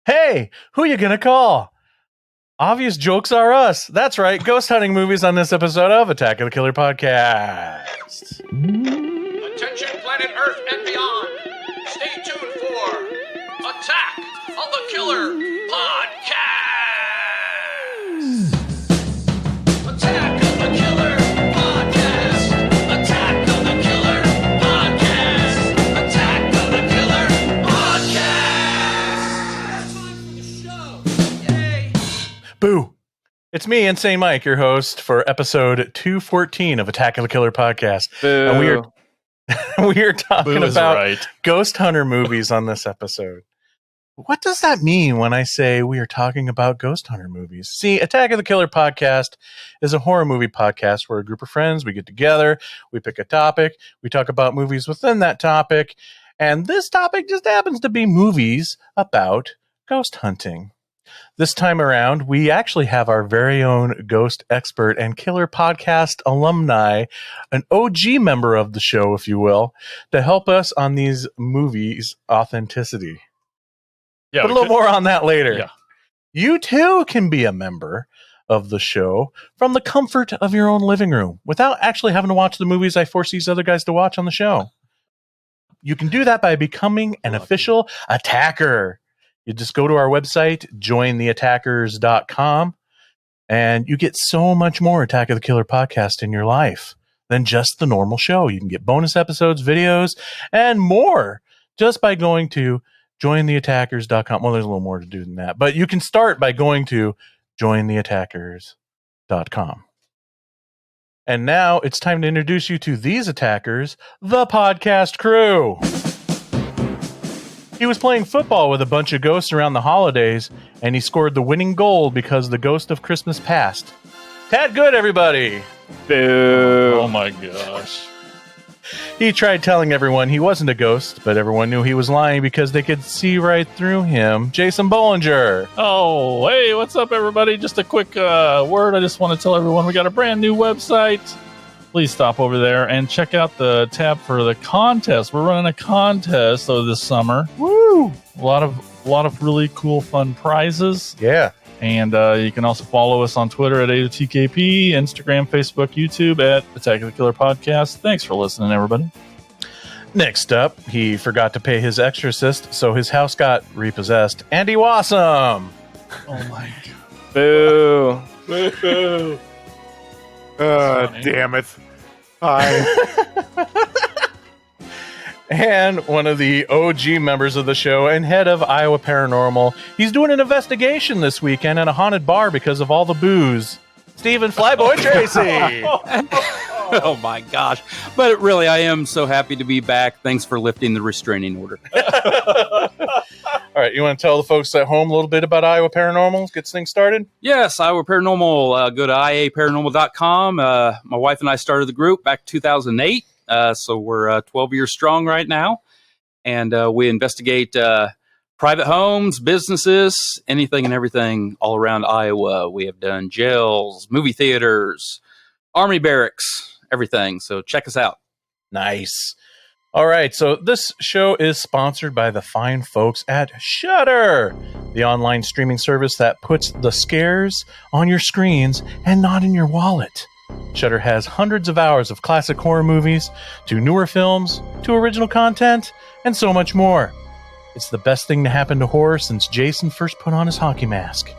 Hey, who you gonna call? Obvious jokes are us. That's right, ghost hunting movies on this episode of Attack of the Killer Podcast. Attention planet Earth and beyond. Stay tuned for Attack of the Killer Podcast. Attack of the Killer Podcast. Attack of the Killer Podcast. Attack of the Killer Podcast. Yay. Boo. It's me, Insane Mike, your host for episode 214 of Attack of the Killer Podcast. Boo. And we are talking Boo is about right. ghost hunter movies on this episode. What does that mean when I say we are talking about ghost hunter movies? See, Attack of the Killer Podcast is a horror movie podcast where a group of friends, we get together, we pick a topic, we talk about movies within that topic, and this topic just happens to be movies about ghost hunting. This time around, we actually have our very own ghost expert and Killer Podcast alumni, an OG member of the show, if you will, to help us on these movies' authenticity. Yeah, But a little more on that later. Yeah. You too can be a member of the show from the comfort of your own living room without actually having to watch the movies I force these other guys to watch on the show. You can do that by becoming an official attacker. You just go to our website, jointheattackers.com, and you get so much more Attack of the Killer Podcast in your life than just the normal show. You can get bonus episodes, videos, and more just by going to jointheattackers.com. Well, there's a little more to do than that, but you can start by going to jointheattackers.com. And now it's time to introduce you to these attackers, the podcast crew. He was playing football with a bunch of ghosts around the holidays, and he scored the winning goal because the ghost of Christmas passed. Tad Good, everybody! Boo. Oh my gosh. He tried telling everyone he wasn't a ghost, but everyone knew he was lying because they could see right through him. Jason Bollinger. Oh, hey, what's up, everybody? Just a quick word. I just want to tell everyone we got a brand new website. Please stop over there and check out the tab for the contest. We're running a contest this summer. Woo! A lot of really cool, fun prizes. Yeah. And you can also follow us on Twitter at AOTKP, Instagram, Facebook, YouTube at Attack of the Killer Podcast. Thanks for listening, everybody. Next up, he forgot to pay his exorcist, so his house got repossessed. Andy Wassum. Oh my Boo. god. Damn it. Hi. And one of the OG members of the show and head of Iowa Paranormal. He's doing an investigation this weekend at a haunted bar because of all the booze. Stephen Flyboy Tracy. Oh my gosh. But really, I am so happy to be back. Thanks for lifting the restraining order. All right, you want to tell the folks at home a little bit about Iowa Paranormal? Get things started? Yes, Iowa Paranormal. Go to iaparanormal.com. My wife and I started the group back in 2008. So we're 12 years strong right now. And we investigate private homes, businesses, anything and everything all around Iowa. We have done jails, movie theaters, army barracks, everything. So check us out. Nice. All right, so this show is sponsored by the fine folks at Shudder, the online streaming service that puts the scares on your screens and not in your wallet. Shudder has hundreds of hours of classic horror movies, to newer films, to original content, and so much more. It's the best thing to happen to horror since Jason first put on his hockey mask.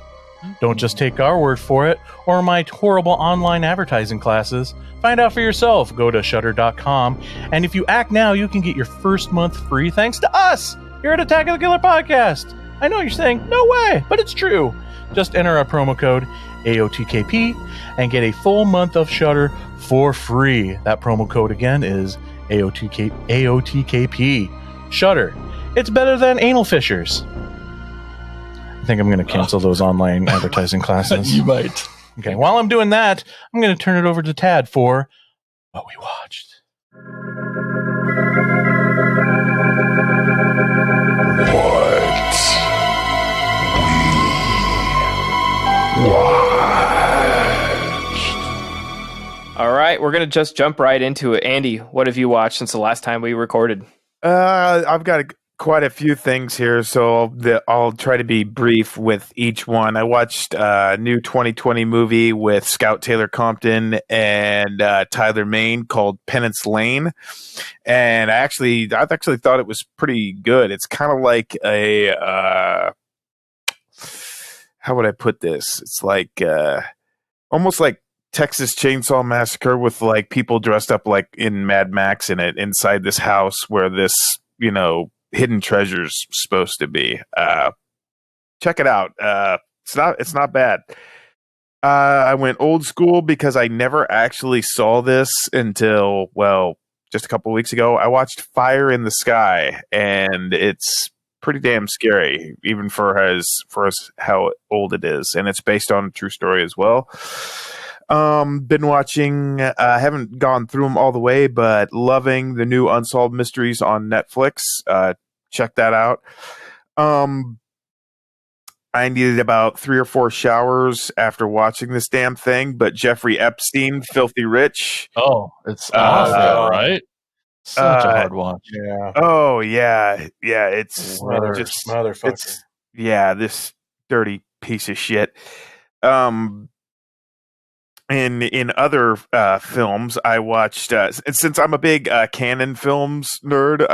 Don't just take our word for it, or my horrible online advertising classes. Find out for yourself. Go to Shudder.com, and if you act now, you can get your first month free thanks to us here at Attack of the Killer Podcast. I know you're saying, no way, but it's true. Just enter our promo code AOTKP and get a full month of Shudder for free. That promo code again is AOTKP. Shudder. It's better than anal fishers. I think I'm going to cancel those online advertising classes. You might. Okay, while I'm doing that, I'm going to turn it over to Tad for what we watched. All right, we're gonna just jump right into it. Andy, what have you watched since the last time we recorded? I've got quite a few things here, so I'll try to be brief with each one. I watched a new 2020 movie with Scout Taylor Compton and Tyler Main called Penance Lane, and I actually thought it was pretty good. It's kind of like a how would I put this? It's like almost like Texas Chainsaw Massacre with like people dressed up like in Mad Max in it inside this house where this hidden treasure's supposed to be. Check it out. It's not bad. I went old school because I never actually saw this until just a couple weeks ago. I watched Fire in the Sky, and it's pretty damn scary, even for as how old it is, and it's based on a true story as well. Been watching, haven't gone through them all the way, but loving the new Unsolved Mysteries on Netflix. Check that out. I needed about 3 or 4 showers after watching this damn thing, but Jeffrey Epstein, Filthy Rich. Oh, it's awful, right? Such a uh, hard watch. Yeah. Oh yeah, it's Motherfucker. it's this dirty piece of shit. In other films, I watched. And since I'm a big canon films nerd,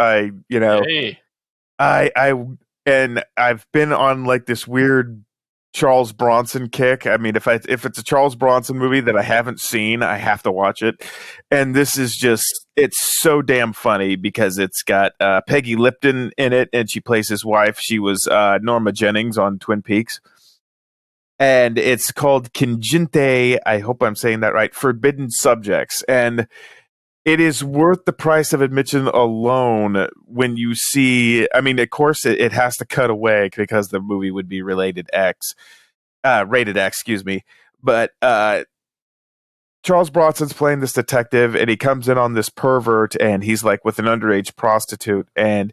Hey, I've been on like this weird Charles Bronson kick. I mean, if it's a Charles Bronson movie that I haven't seen, I have to watch it. And this is it's so damn funny because it's got Peggy Lipton in it, and she plays his wife. She was Norma Jennings on Twin Peaks. And it's called Conjunte, I hope I'm saying that right, Forbidden Subjects. And it is worth the price of admission alone when you see, I mean, of course, it has to cut away because the movie would be rated X, excuse me. But Charles Bronson's playing this detective, and he comes in on this pervert, and he's like with an underage prostitute. And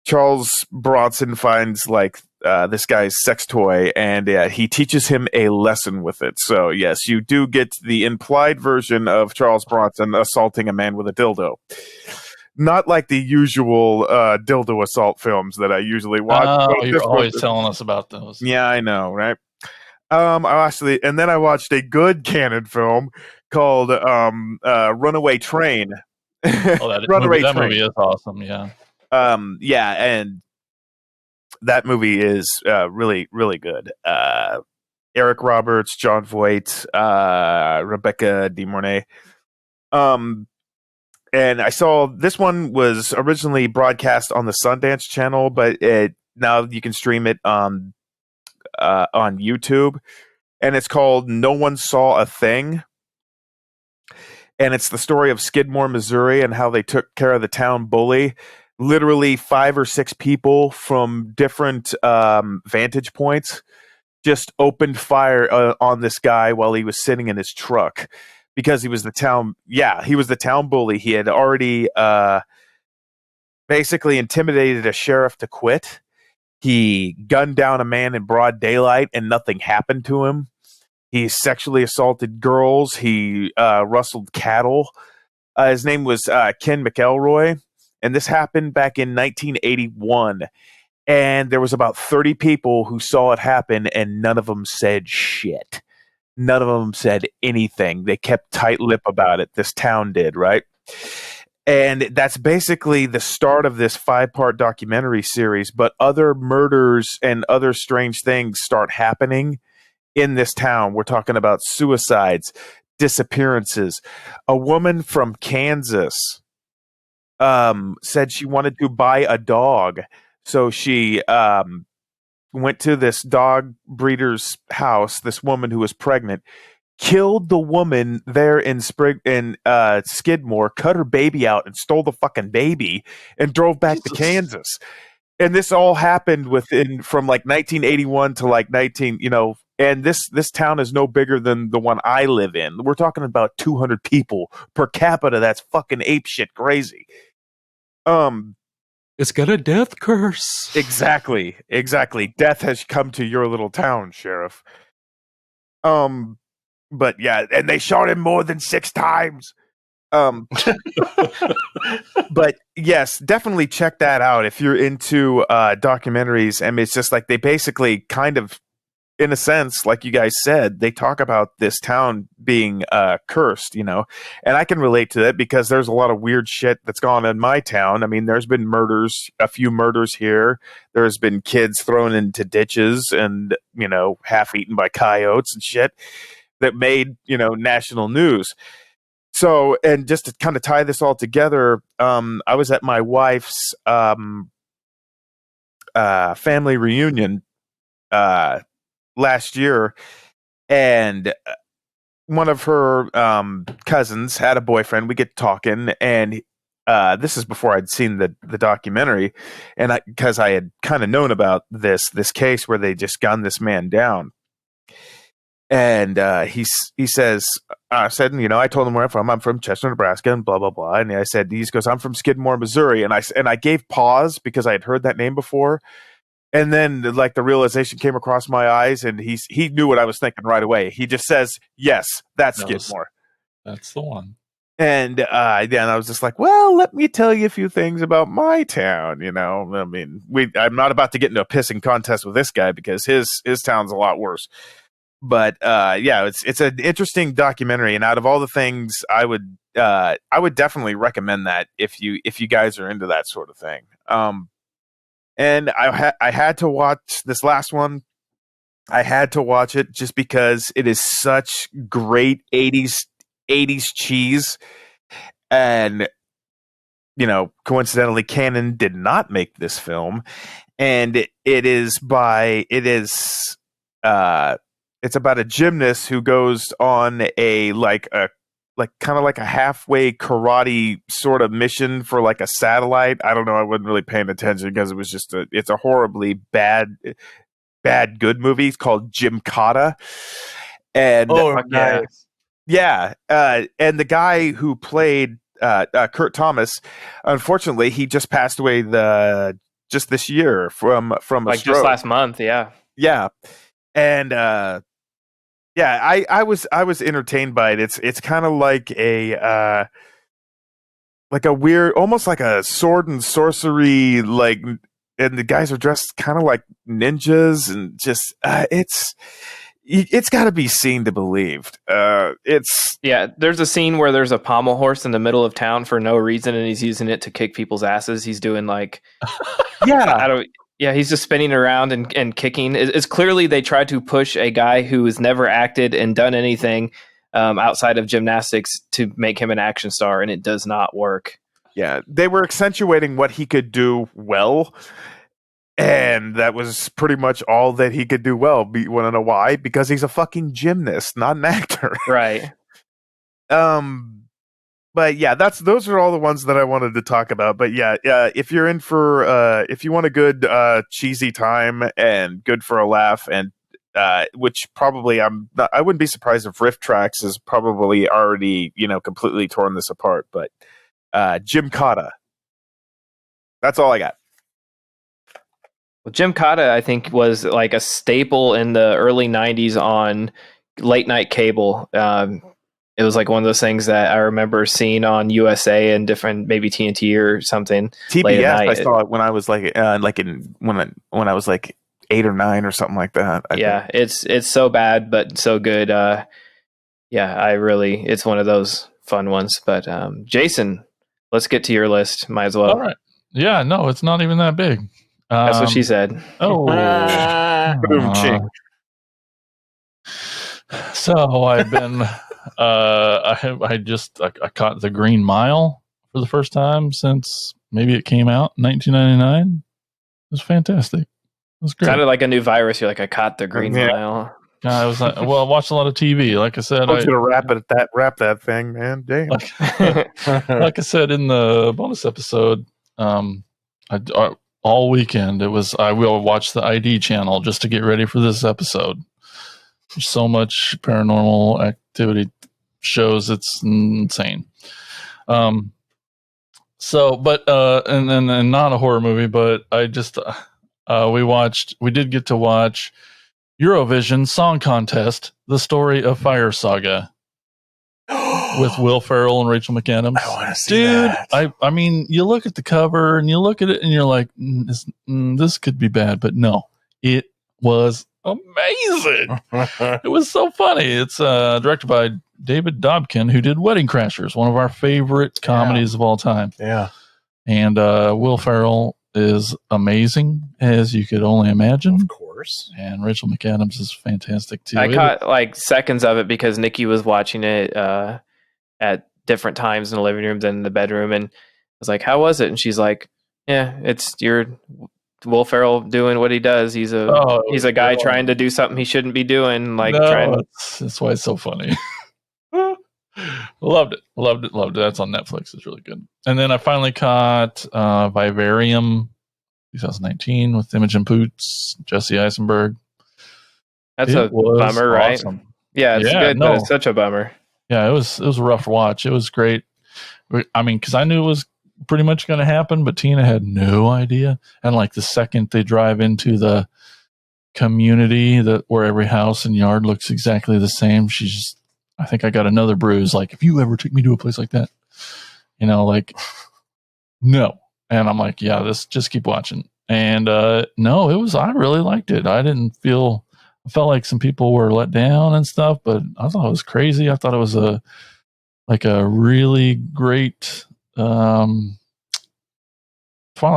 Charles Bronson finds like this guy's sex toy, and he teaches him a lesson with it. So yes, you do get the implied version of Charles Bronson assaulting a man with a dildo. Not like the usual dildo assault films that I usually watch. oh, you're always telling us about those. Yeah, I know, right? And then I watched a good canon film called Runaway Train. Oh, that movie is awesome. Yeah. And that movie is really, really good. Eric Roberts, John Voight, Rebecca De Mornay. And I saw this one was originally broadcast on the Sundance Channel, but now you can stream it on YouTube. And it's called No One Saw a Thing. And it's the story of Skidmore, Missouri, and how they took care of the town bully. Literally 5 or 6 people from different vantage points just opened fire on this guy while he was sitting in his truck because he was the town. Yeah, he was the town bully. He had already basically intimidated a sheriff to quit. He gunned down a man in broad daylight and nothing happened to him. He sexually assaulted girls. He rustled cattle. His name was Ken McElroy. And this happened back in 1981. And there was about 30 people who saw it happen, and none of them said shit. None of them said anything. They kept tight-lipped about it. This town did, right? And that's basically the start of this 5-part documentary series. But other murders and other strange things start happening in this town. We're talking about suicides, disappearances. A woman from Kansas said she wanted to buy a dog. So she went to this dog breeder's house, this woman who was pregnant, killed the woman there in Skidmore, cut her baby out and stole the fucking baby and drove back to Kansas. And this all happened from like 1981 to like and this town is no bigger than the one I live in. We're talking about 200 people per capita. That's fucking apeshit crazy. It's got a death curse. Exactly. Death has come to your little town, Sheriff. But yeah, and they shot him more than 6 times. But yes, definitely check that out if you're into documentaries. I mean, it's just like they basically kind of, in a sense, like you guys said, they talk about this town being cursed, you know, and I can relate to that because there's a lot of weird shit that's gone on in my town. I mean, there's been murders, a few murders here. There's been kids thrown into ditches and, you know, half eaten by coyotes and shit that made, you know, national news. So, and just to kind of tie this all together, I was at my wife's family reunion last year, and one of her cousins had a boyfriend. We get talking, and this is before I'd seen the documentary, and because I had kind of known about this case where they just gunned this man down. And he says, I said, you know, I told him where I'm from. I'm from Chester, Nebraska, and blah blah blah. And I said, he goes, I'm from Skidmore, Missouri. And I gave pause because I had heard that name before. And then, like, the realization came across my eyes, and he knew what I was thinking right away. He just says, "Yes, that's Skidmore." That's the one. And then I was just like, "Well, let me tell you a few things about my town." You know, I mean, I'm not about to get into a pissing contest with this guy because his town's a lot worse. But yeah, it's an interesting documentary, and out of all the things, I would definitely recommend that if you guys are into that sort of thing. And I had to watch this last one. I had to watch it just because it is such great 80s cheese. And, you know, coincidentally, Canon did not make this film. And it's about a gymnast who goes on a kind of like a halfway karate sort of mission for like a satellite. I don't know. I wasn't really paying attention because it was just it's a horribly bad good movie. It's called Gymkata. And yeah. And the guy who played Kurt Thomas, unfortunately, he just passed away just this year from a Like stroke. just last month, yeah. Yeah. And yeah, I was entertained by it. It's kind of like a weird, almost like a sword and sorcery, like, and the guys are dressed kind of like ninjas, and just it's got to be seen to believed. There's a scene where there's a pommel horse in the middle of town for no reason, and he's using it to kick people's asses. He's doing like, he's just spinning around and kicking. It's clearly they tried to push a guy who has never acted and done anything outside of gymnastics to make him an action star, and it does not work. Yeah, they were accentuating what he could do well, and that was pretty much all that he could do well. You want to know why? Because he's a fucking gymnast, not an actor. Right. But yeah, those are all the ones that I wanted to talk about. But yeah, if you're in for if you want a good cheesy time and good for a laugh, and which probably I wouldn't be surprised if Riff Tracks has probably already, you know, completely torn this apart. But Gymkata. That's all I got. Well, Gymkata, I think, was like a staple in the early 90s on late night cable. It was like one of those things that I remember seeing on USA and different, maybe TNT or something. TBS, I saw it when I was like when I was like 8 or 9 or something like that. I think. It's so bad but so good. It's one of those fun ones. But Jason, let's get to your list. Might as well. All right. Yeah, no, it's not even that big. That's what she said. Oh, Boom, ching. So I've been, I caught The Green Mile for the first time since maybe it came out in 1999. It was fantastic. It was great. Sounded like a new virus. You're like, I caught the Green Mile. I was like, well, I watched a lot of TV. Like I said, I want you to wrap that thing, man. Damn. Like I said in the bonus episode, all weekend I will watch the ID channel just to get ready for this episode. There's so much paranormal activity shows, it's insane. And not a horror movie, but I just we did get to watch Eurovision Song Contest: The Story of Fire Saga. with Will Ferrell and Rachel McAdams. I want to see Dude, that. I mean, you look at the cover and you look at it and you're like, this could be bad, but no, it was amazing. It was so funny. It's directed by David Dobkin, who did Wedding Crashers, one of our favorite comedies of all time. Yeah. And Will Ferrell is amazing, as you could only imagine. Of course. And Rachel McAdams is fantastic too. I caught like seconds of it because Nikki was watching it at different times in the living room than in the bedroom, and I was like, "How was it?" And she's like, "Yeah, it's your Will Ferrell doing what he does. He's a guy trying to do something he shouldn't be doing. Like that's why it's so funny." Loved it. That's on Netflix. It's really good. And then I finally caught Vivarium 2019 with Imogen Poots, Jesse Eisenberg. That's a bummer, right? Yeah, it's good, but it's such a bummer. Yeah, it was a rough watch. It was great. I mean, because I knew it was pretty much going to happen, but Tina had no idea. And like the second they drive into the community where every house and yard looks exactly the same, she's just, I think I got another bruise. Like, if you ever took me to a place like that, like, no. And I'm like, yeah, just keep watching. And no, I really liked it. I felt like some people were let down and stuff, but I thought it was crazy. I thought it was a really great Twilight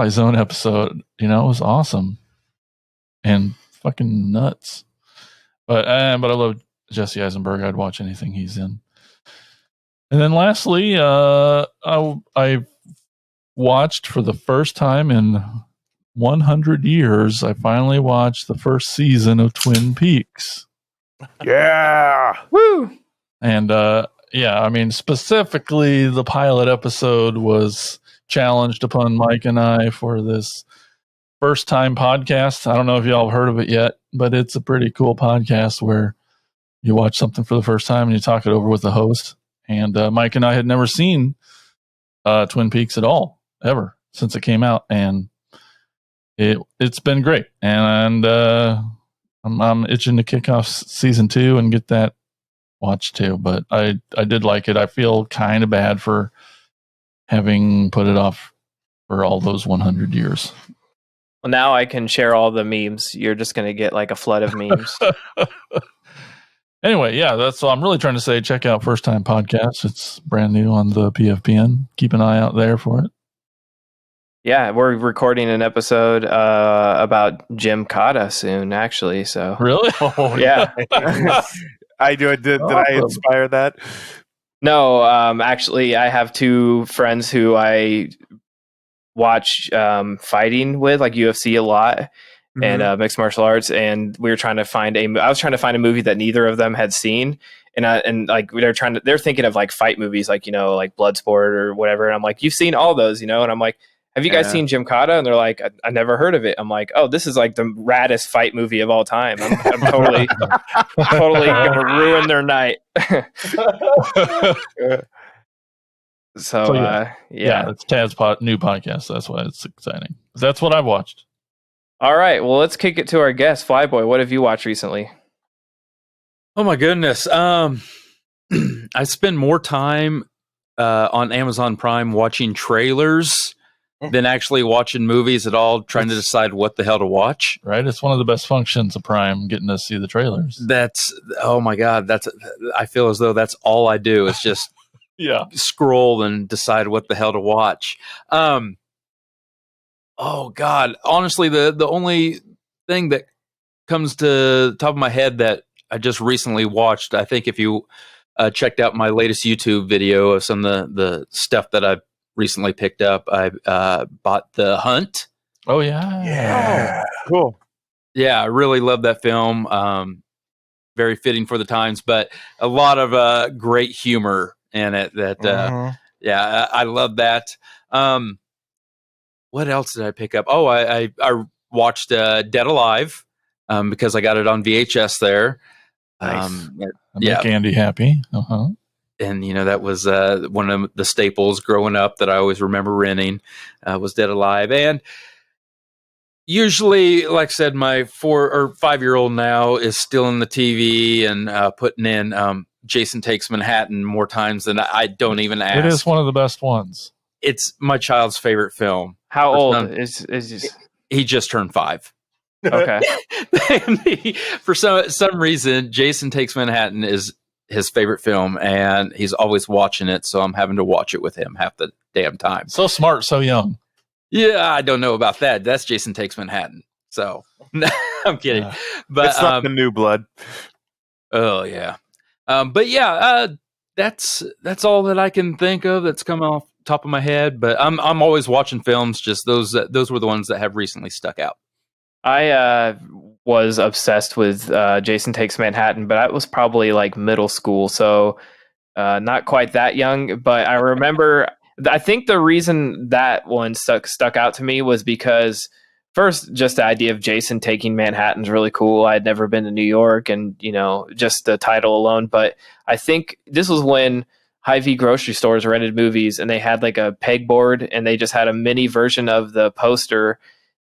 Zone episode. It was awesome and fucking nuts. But I love Jesse Eisenberg. I'd watch anything he's in. And then lastly, I watched for the first time in 100 years, I finally watched the first season of Twin Peaks. Yeah. Woo! And I mean, specifically the pilot episode was challenged upon Mike and I for this first time podcast. I don't know if y'all have heard of it yet, but it's a pretty cool podcast where you watch something for the first time and you talk it over with the host. And Mike and I had never seen Twin Peaks at all, ever, since it came out. And it's been great. And I'm itching to kick off season 2 and get that watched too. But I did like it. I feel kind of bad for having put it off for all those 100 years. Well, now I can share all the memes. You're just going to get like a flood of memes. Anyway, yeah, that's all I'm really trying to say. Check out First Time Podcast. It's brand new on the PFPN. Keep an eye out there for it. Yeah, we're recording an episode about Jim Cotta soon, actually. So Really? Oh, yeah. I do. Did I inspire that? No, actually, I have two friends who I watch fighting with, like UFC a lot. And mixed martial arts, and we were trying to find I was trying to find a movie that neither of them had seen, and like they're thinking of like fight movies, like like Bloodsport or whatever, and I'm like, you've seen all those, and I'm like, have you guys seen Jim Cotta? And they're like, I never heard of it. I'm like, oh, this is like the raddest fight movie of all time. I'm totally gonna ruin their night. So yeah, it's Tad's new podcast. That's why it's exciting. That's what I've watched. All right, well, let's kick it to our guest, Flyboy. What have you watched recently? Oh my goodness. I spend more time on Amazon Prime watching trailers than actually watching movies at all, trying to decide what the hell to watch. Right? It's one of the best functions of Prime, getting to see the trailers. Oh my God. I feel as though that's all I do is just scroll and decide what the hell to watch. Oh God! Honestly, the only thing that comes to the top of my head that I just recently watched, I think if you checked out my latest YouTube video of some of the stuff that I've recently picked up, I bought The Hunt. Oh yeah, cool. Yeah, I really love that film. Very fitting for the times, but a lot of great humor in it. I love that. What else did I pick up? Oh, I watched Dead Alive because I got it on VHS there. Nice. Make Andy happy. And that was one of the staples growing up that I always remember renting was Dead Alive. And usually, like I said, my 4 or 5-year-old now is still in the TV and putting in Jason Takes Manhattan more times than I don't even ask. It is one of the best ones. It's my child's favorite film. How For old some- is He just turned 5. okay? For some reason, Jason Takes Manhattan is his favorite film, and he's always watching it. So I'm having to watch it with him half the damn time. So smart, so young. Yeah, I don't know about that. That's Jason Takes Manhattan. So I'm kidding, Yeah. but It's not the New Blood. oh yeah, but yeah, that's all that I can think of that's come off the top of my head. But I'm always watching films. Just those were the ones that have recently stuck out. I was obsessed with Jason Takes Manhattan, but I was probably like middle school, so not quite that young. But I remember, I think the reason that one stuck out to me was because first, just the idea of Jason taking Manhattan's really cool. I had never been to New York, and just the title alone. But I think this was when Hy-Vee grocery stores rented movies, and they had like a pegboard, and they just had a mini version of the poster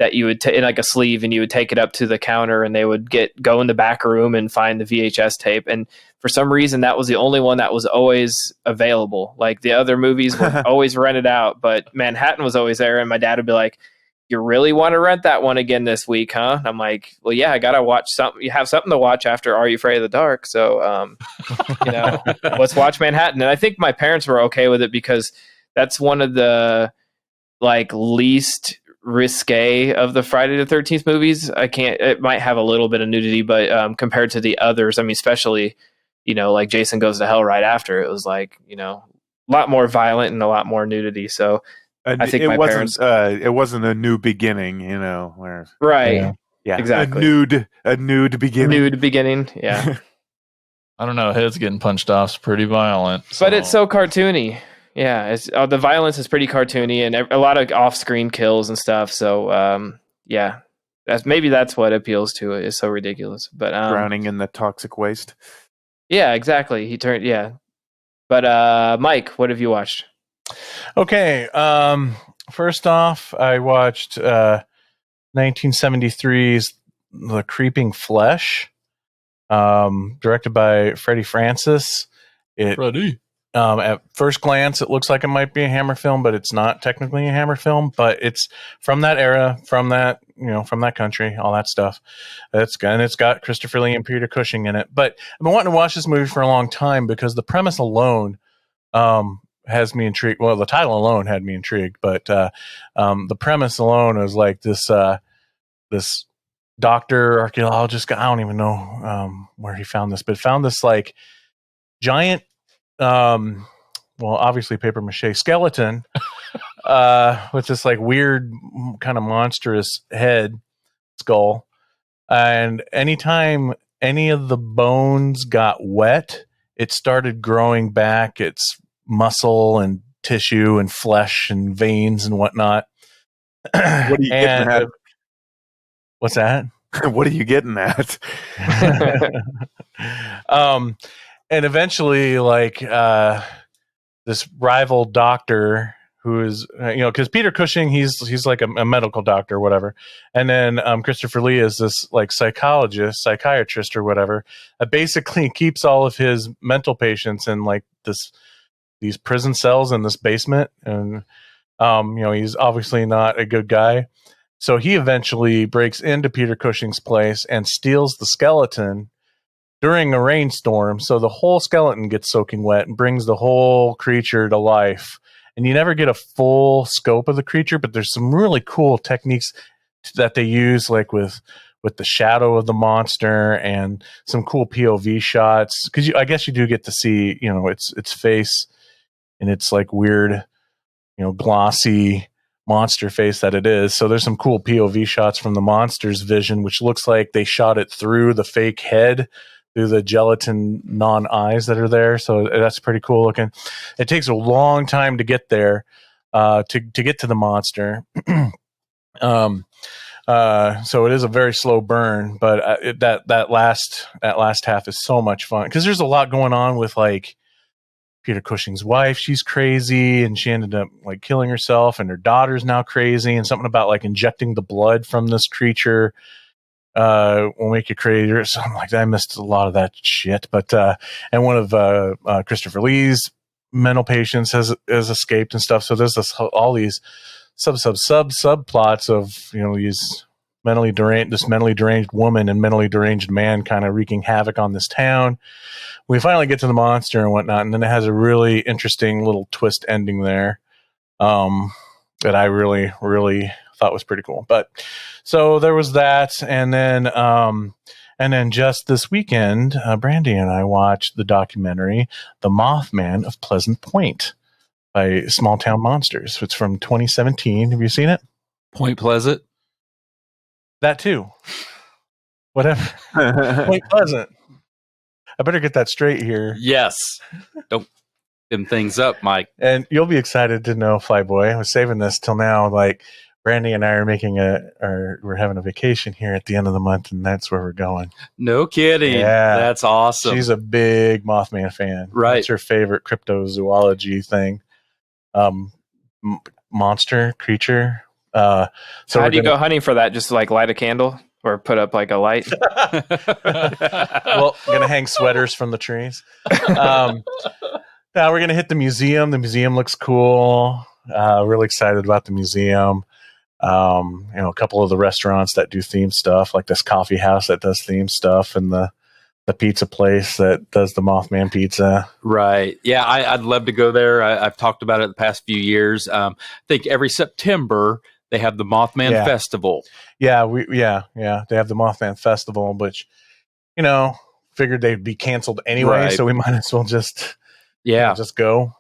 that you would in like a sleeve, and you would take it up to the counter, and they would go in the back room and find the VHS tape. And for some reason, that was the only one that was always available. Like the other movies were always rented out, but Manhattan was always there. And my dad would be like, "You really want to rent that one again this week, huh?" And I'm like, "Well, yeah, I gotta watch something. You have something to watch after Are You Afraid of the Dark? So, let's watch Manhattan." And I think my parents were okay with it because that's one of the like least risque of the Friday the 13th movies. It might have a little bit of nudity, but compared to the others, I mean, especially, like Jason Goes to Hell right after, it was like, a lot more violent and a lot more nudity. So I think my parents, it wasn't a new beginning, where right. yeah, Exactly. a nude beginning. Nude beginning. Yeah. I don't know. Heads getting punched off is pretty violent. But it's so cartoony. Yeah, it's the violence is pretty cartoony, and a lot of off-screen kills and stuff. So, yeah, that's what appeals to it. It's so ridiculous, but Drowning in the toxic waste. yeah, exactly. But Mike, what have you watched? Okay. First off, I watched 1973's The Creeping Flesh, directed by Freddie Francis. Freddy. At first glance, it looks like it might be a Hammer film, but it's not technically a Hammer film. But it's from that era, from that country, all that stuff. It's got Christopher Lee and Peter Cushing in it. But I've been wanting to watch this movie for a long time because the premise alone has me intrigued. Well, the title alone had me intrigued, but the premise alone is like this doctor archaeologist guy. I don't even know where he found this, but found this like giant. Obviously paper mache skeleton with this like weird kind of monstrous head skull, and anytime any of the bones got wet, it started growing back its muscle and tissue and flesh and veins and whatnot. What are you getting at? What's that? What are you getting at? And eventually, like this rival doctor who is, because Peter Cushing, he's like a medical doctor or whatever, and then Christopher Lee is this like psychiatrist or whatever, that basically keeps all of his mental patients in like these prison cells in this basement, and he's obviously not a good guy. So he eventually breaks into Peter Cushing's place and steals the skeleton during a rainstorm. So the whole skeleton gets soaking wet and brings the whole creature to life. And you never get a full scope of the creature, but there's some really cool techniques that they use, like with the shadow of the monster and some cool POV shots. Because I guess you do get to see, its face and its like weird, glossy monster face that it is. So there's some cool POV shots from the monster's vision, which looks like they shot it through the fake head, through the gelatin non-eyes that are there. So that's pretty cool looking. It takes a long time to get there, to get to the monster. So it is a very slow burn, but that last half is so much fun because there's a lot going on with like Peter Cushing's wife. She's crazy, and she ended up like killing herself, and her daughter's now crazy, and something about like injecting the blood from this creature will make you crazy or something like that. I missed a lot of that shit. But and one of Christopher Lee's mental patients has escaped and stuff. So there's all these subplots of these this mentally deranged woman and mentally deranged man kind of wreaking havoc on this town. We finally get to the monster and whatnot, and then it has a really interesting little twist ending there that I really, really thought was pretty cool. But so there was that, and then just this weekend, Brandy and I watched the documentary "The Mothman of Pleasant Point" by Small Town Monsters. It's from 2017. Have you seen it? Point Pleasant. That too. Whatever. Point Pleasant. I better get that straight here. Yes. Don't them things up, Mike. And you'll be excited to know, Flyboy. I was saving this till now. Like, Brandy and I are we're having a vacation here at the end of the month, and that's where we're going. No kidding. Yeah. That's awesome. She's a big Mothman fan. Right. It's her favorite cryptozoology thing. Monster, creature. So how do you go hunting for that? Just like light a candle or put up like a light? Well, gonna hang sweaters from the trees. Now we're gonna hit the museum. The museum looks cool. Really excited about the museum. A couple of the restaurants that do theme stuff, like this coffee house that does theme stuff, and the pizza place that does the Mothman pizza. Right. Yeah, I'd love to go there. I've talked about it the past few years. I think every September they have the Mothman Festival. Yeah, they have the Mothman Festival, which figured they'd be canceled anyway, Right. so we might as well just go.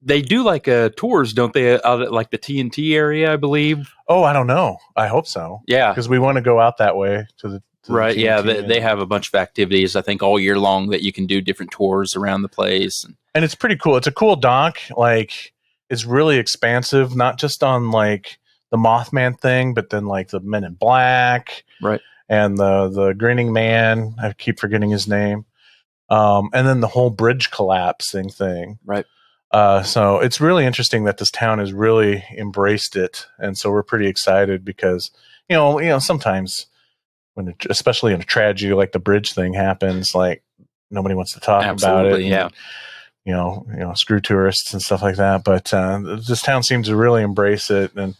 They do like tours, don't they? Out at like the TNT area, I believe. Oh, I don't know. I hope so. Yeah, because we want to go out that way to the right. TNT. Yeah, they have a bunch of activities, I think, all year long that you can do different tours around the place, and it's pretty cool. It's a cool doc. Like, it's really expansive, not just on like the Mothman thing, but then like the Men in Black, right, and the grinning man. I keep forgetting his name. And then the whole bridge collapsing thing. Right. So it's really interesting that this town has really embraced it, and so we're pretty excited because sometimes especially in a tragedy like the bridge thing happens, like nobody wants to talk about it. Yeah. Screw tourists and stuff like that. But this town seems to really embrace it, and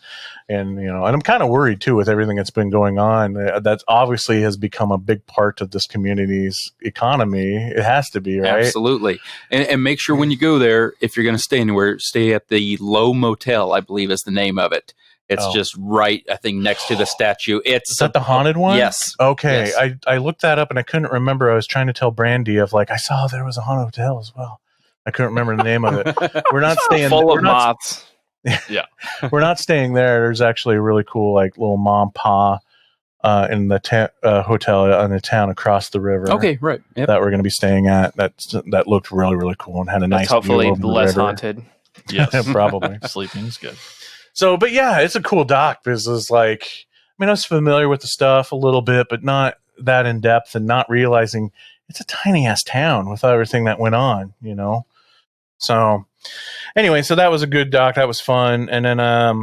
I'm kind of worried too with everything that's been going on. That obviously has become a big part of this community's economy. It has to be, right? Absolutely. And make sure when you go there, if you're going to stay anywhere, stay at the Low Motel, I believe is the name of it. It's just right, I think, next to the statue. Is that the haunted one? Yes. Okay. Yes. I looked that up and I couldn't remember. I was trying to tell Brandy of like, I saw there was a haunted hotel as well. I couldn't remember the name of it. We're not staying full of moths. Yeah. We're not staying there. There's actually a really cool like little mom pa in the hotel in a town across the river. Okay, right. Yep. That we're going to be staying at. That looked really, really cool and had a nice hopefully view over the less river. haunted. Yes. Probably. Sleeping's good. So, but yeah, it's a cool doc because it's like, I was familiar with the stuff a little bit, but not that in depth, and not realizing it's a tiny ass town with everything that went on, So anyway, so that was a good doc. That was fun. And then I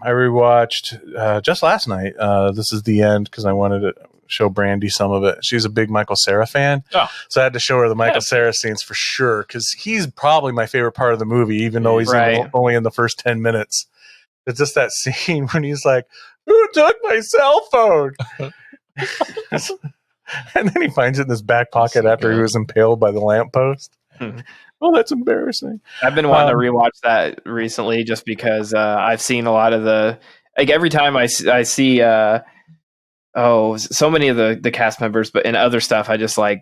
rewatched just last night. This Is the End, because I wanted to show Brandy some of it. She's a big Michael Cera fan. Oh. So I had to show her the Michael Cera scenes for sure, because he's probably my favorite part of the movie, even though he's only in the first 10 minutes. It's just that scene when he's like, "Who took my cell phone?" And then he finds it in his back pocket after he was impaled by the lamppost. Oh, that's embarrassing. I've been wanting to rewatch that recently just because I've seen a lot of every time I see so many of the cast members, but in other stuff, I just I'm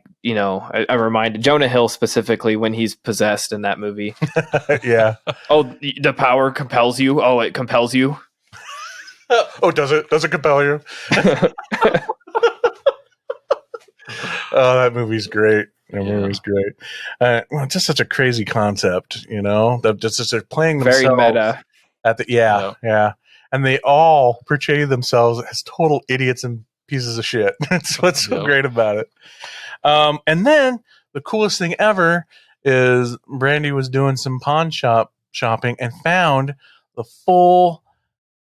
reminded Jonah Hill specifically when he's possessed in that movie. Yeah. Oh, the power compels you. Oh, it compels you. Oh, does it? Does it compel you? Oh, that movie's great. That movie's great. Well, it's just such a crazy concept, That just they're playing themselves very meta. At the yeah, and they all portray themselves as total idiots and pieces of shit. That's what's so great about it. And then the coolest thing ever is Brandy was doing some pawn shopping and found the full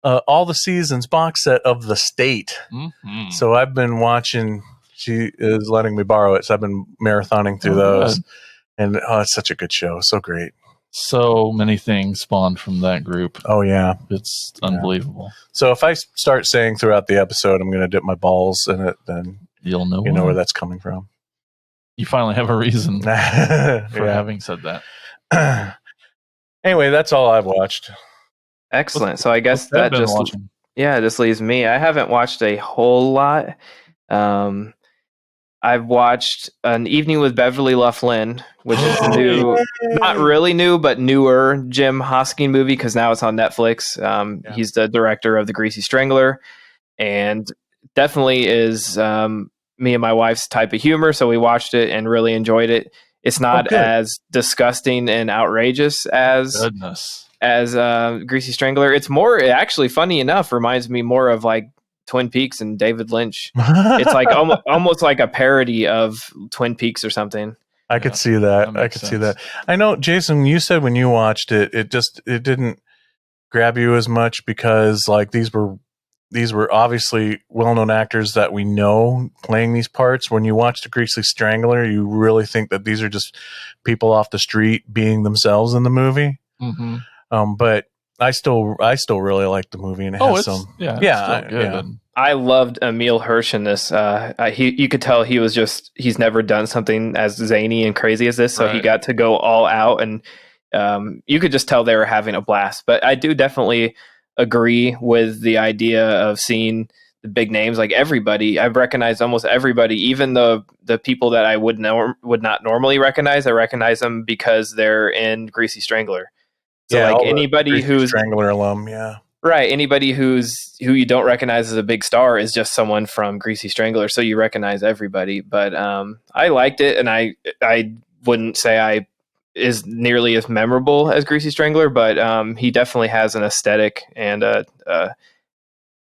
all the seasons box set of The State. Mhm. So I've been watching. She is letting me borrow it, so I've been marathoning through those. Good. And it's such a good show, so great. So many things spawned from that group. Oh yeah. It's unbelievable. So if I start saying throughout the episode, I'm going to dip my balls in it, then You'll know. you know why. where that's coming from. You finally have a reason for Yeah. having said that. Anyway, that's all I've watched. Excellent. So I guess What's Deb that been just watching? this leaves me. I haven't watched a whole lot. I've watched An Evening with Beverly Loughlin, which is new, not really new, but newer Jim Hosking movie because now it's on Netflix. He's the director of The Greasy Strangler, and definitely is me and my wife's type of humor. So we watched it and really enjoyed it. It's not good. as disgusting and outrageous as Goodness. Greasy Strangler. It's more actually, funny enough, reminds me more of like Twin Peaks and David Lynch. It's like almost like a parody of Twin Peaks or something. I could see that. I makes could see sense. that. I know, Jason, you said when you watched it, it didn't grab you as much because like these were obviously well-known actors that we know playing these parts. When you watch The Greasy Strangler, you really think that these are just people off the street being themselves in the movie. Mm-hmm. But I still really like the movie, and it has some. it's Yeah, still good. yeah. I loved Emil Hirsch in this. You could tell he's never done something as zany and crazy as this, so he Right. got to go all out, and you could just tell they were having a blast. But I do definitely agree with the idea of seeing the big names, like everybody. I've recognized almost everybody, even the people that I would not normally recognize. I recognize them because they're in Greasy Strangler. So Yeah, like all the anybody Greasy who's Strangler alum, yeah. right, anybody who you don't recognize as a big star is just someone from Greasy Strangler. So you recognize everybody. But I liked it, and I wouldn't say I is nearly as memorable as Greasy Strangler, but he definitely has an aesthetic, and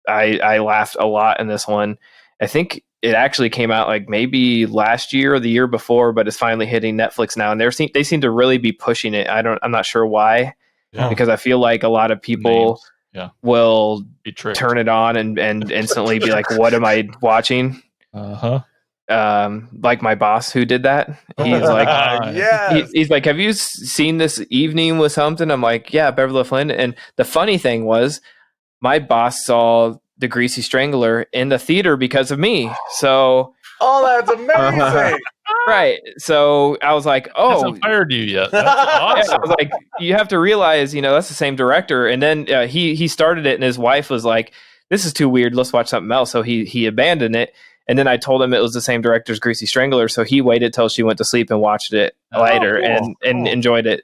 I laughed a lot in this one. I think it actually came out like maybe last year or the year before, but it's finally hitting Netflix now, and they seem to really be pushing it. I'm not sure why, Yeah. because I feel like a lot of people Names. will Be tricked. turn it on and instantly be like, "What am I watching?" Uh-huh. Like my boss who did that. He's like, yes. he's like, "Have you seen this Evening with something?" I'm like, "Yeah, Beverly Flynn." And the funny thing was, my boss saw The Greasy Strangler in the theater because of me. So Oh, that's amazing! right. So I was like, "Oh." Hasn't fired you yet. That's Yeah, awesome. I was like, you have to realize, that's the same director. And then he started it, and his wife was like, "This is too weird. Let's watch something else." So he abandoned it. And then I told him it was the same director's Greasy Strangler. So he waited till she went to sleep and watched it later, cool, and cool. enjoyed it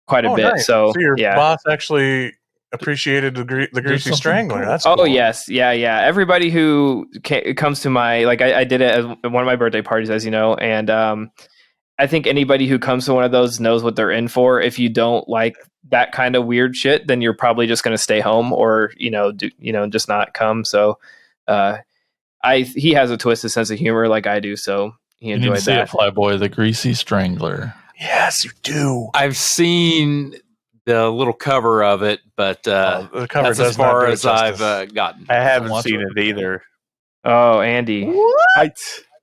quite a bit. Nice. So your yeah. boss actually appreciated the Greasy something Strangler. cool. That's Oh cool. yes, yeah. Everybody who comes to my I did it at one of my birthday parties, as you know, and I think anybody who comes to one of those knows what they're in for. If you don't like that kind of weird shit, then you're probably just going to stay home, or just not come. So, he has a twisted sense of humor like I do, so he You need to enjoyed see that. it, Flyboy, The Greasy Strangler. Yes, you do. I've seen the little cover of it, but The cover that's does as far not do it as I've justice. gotten. I haven't watch seen it. it either. Oh, Andy,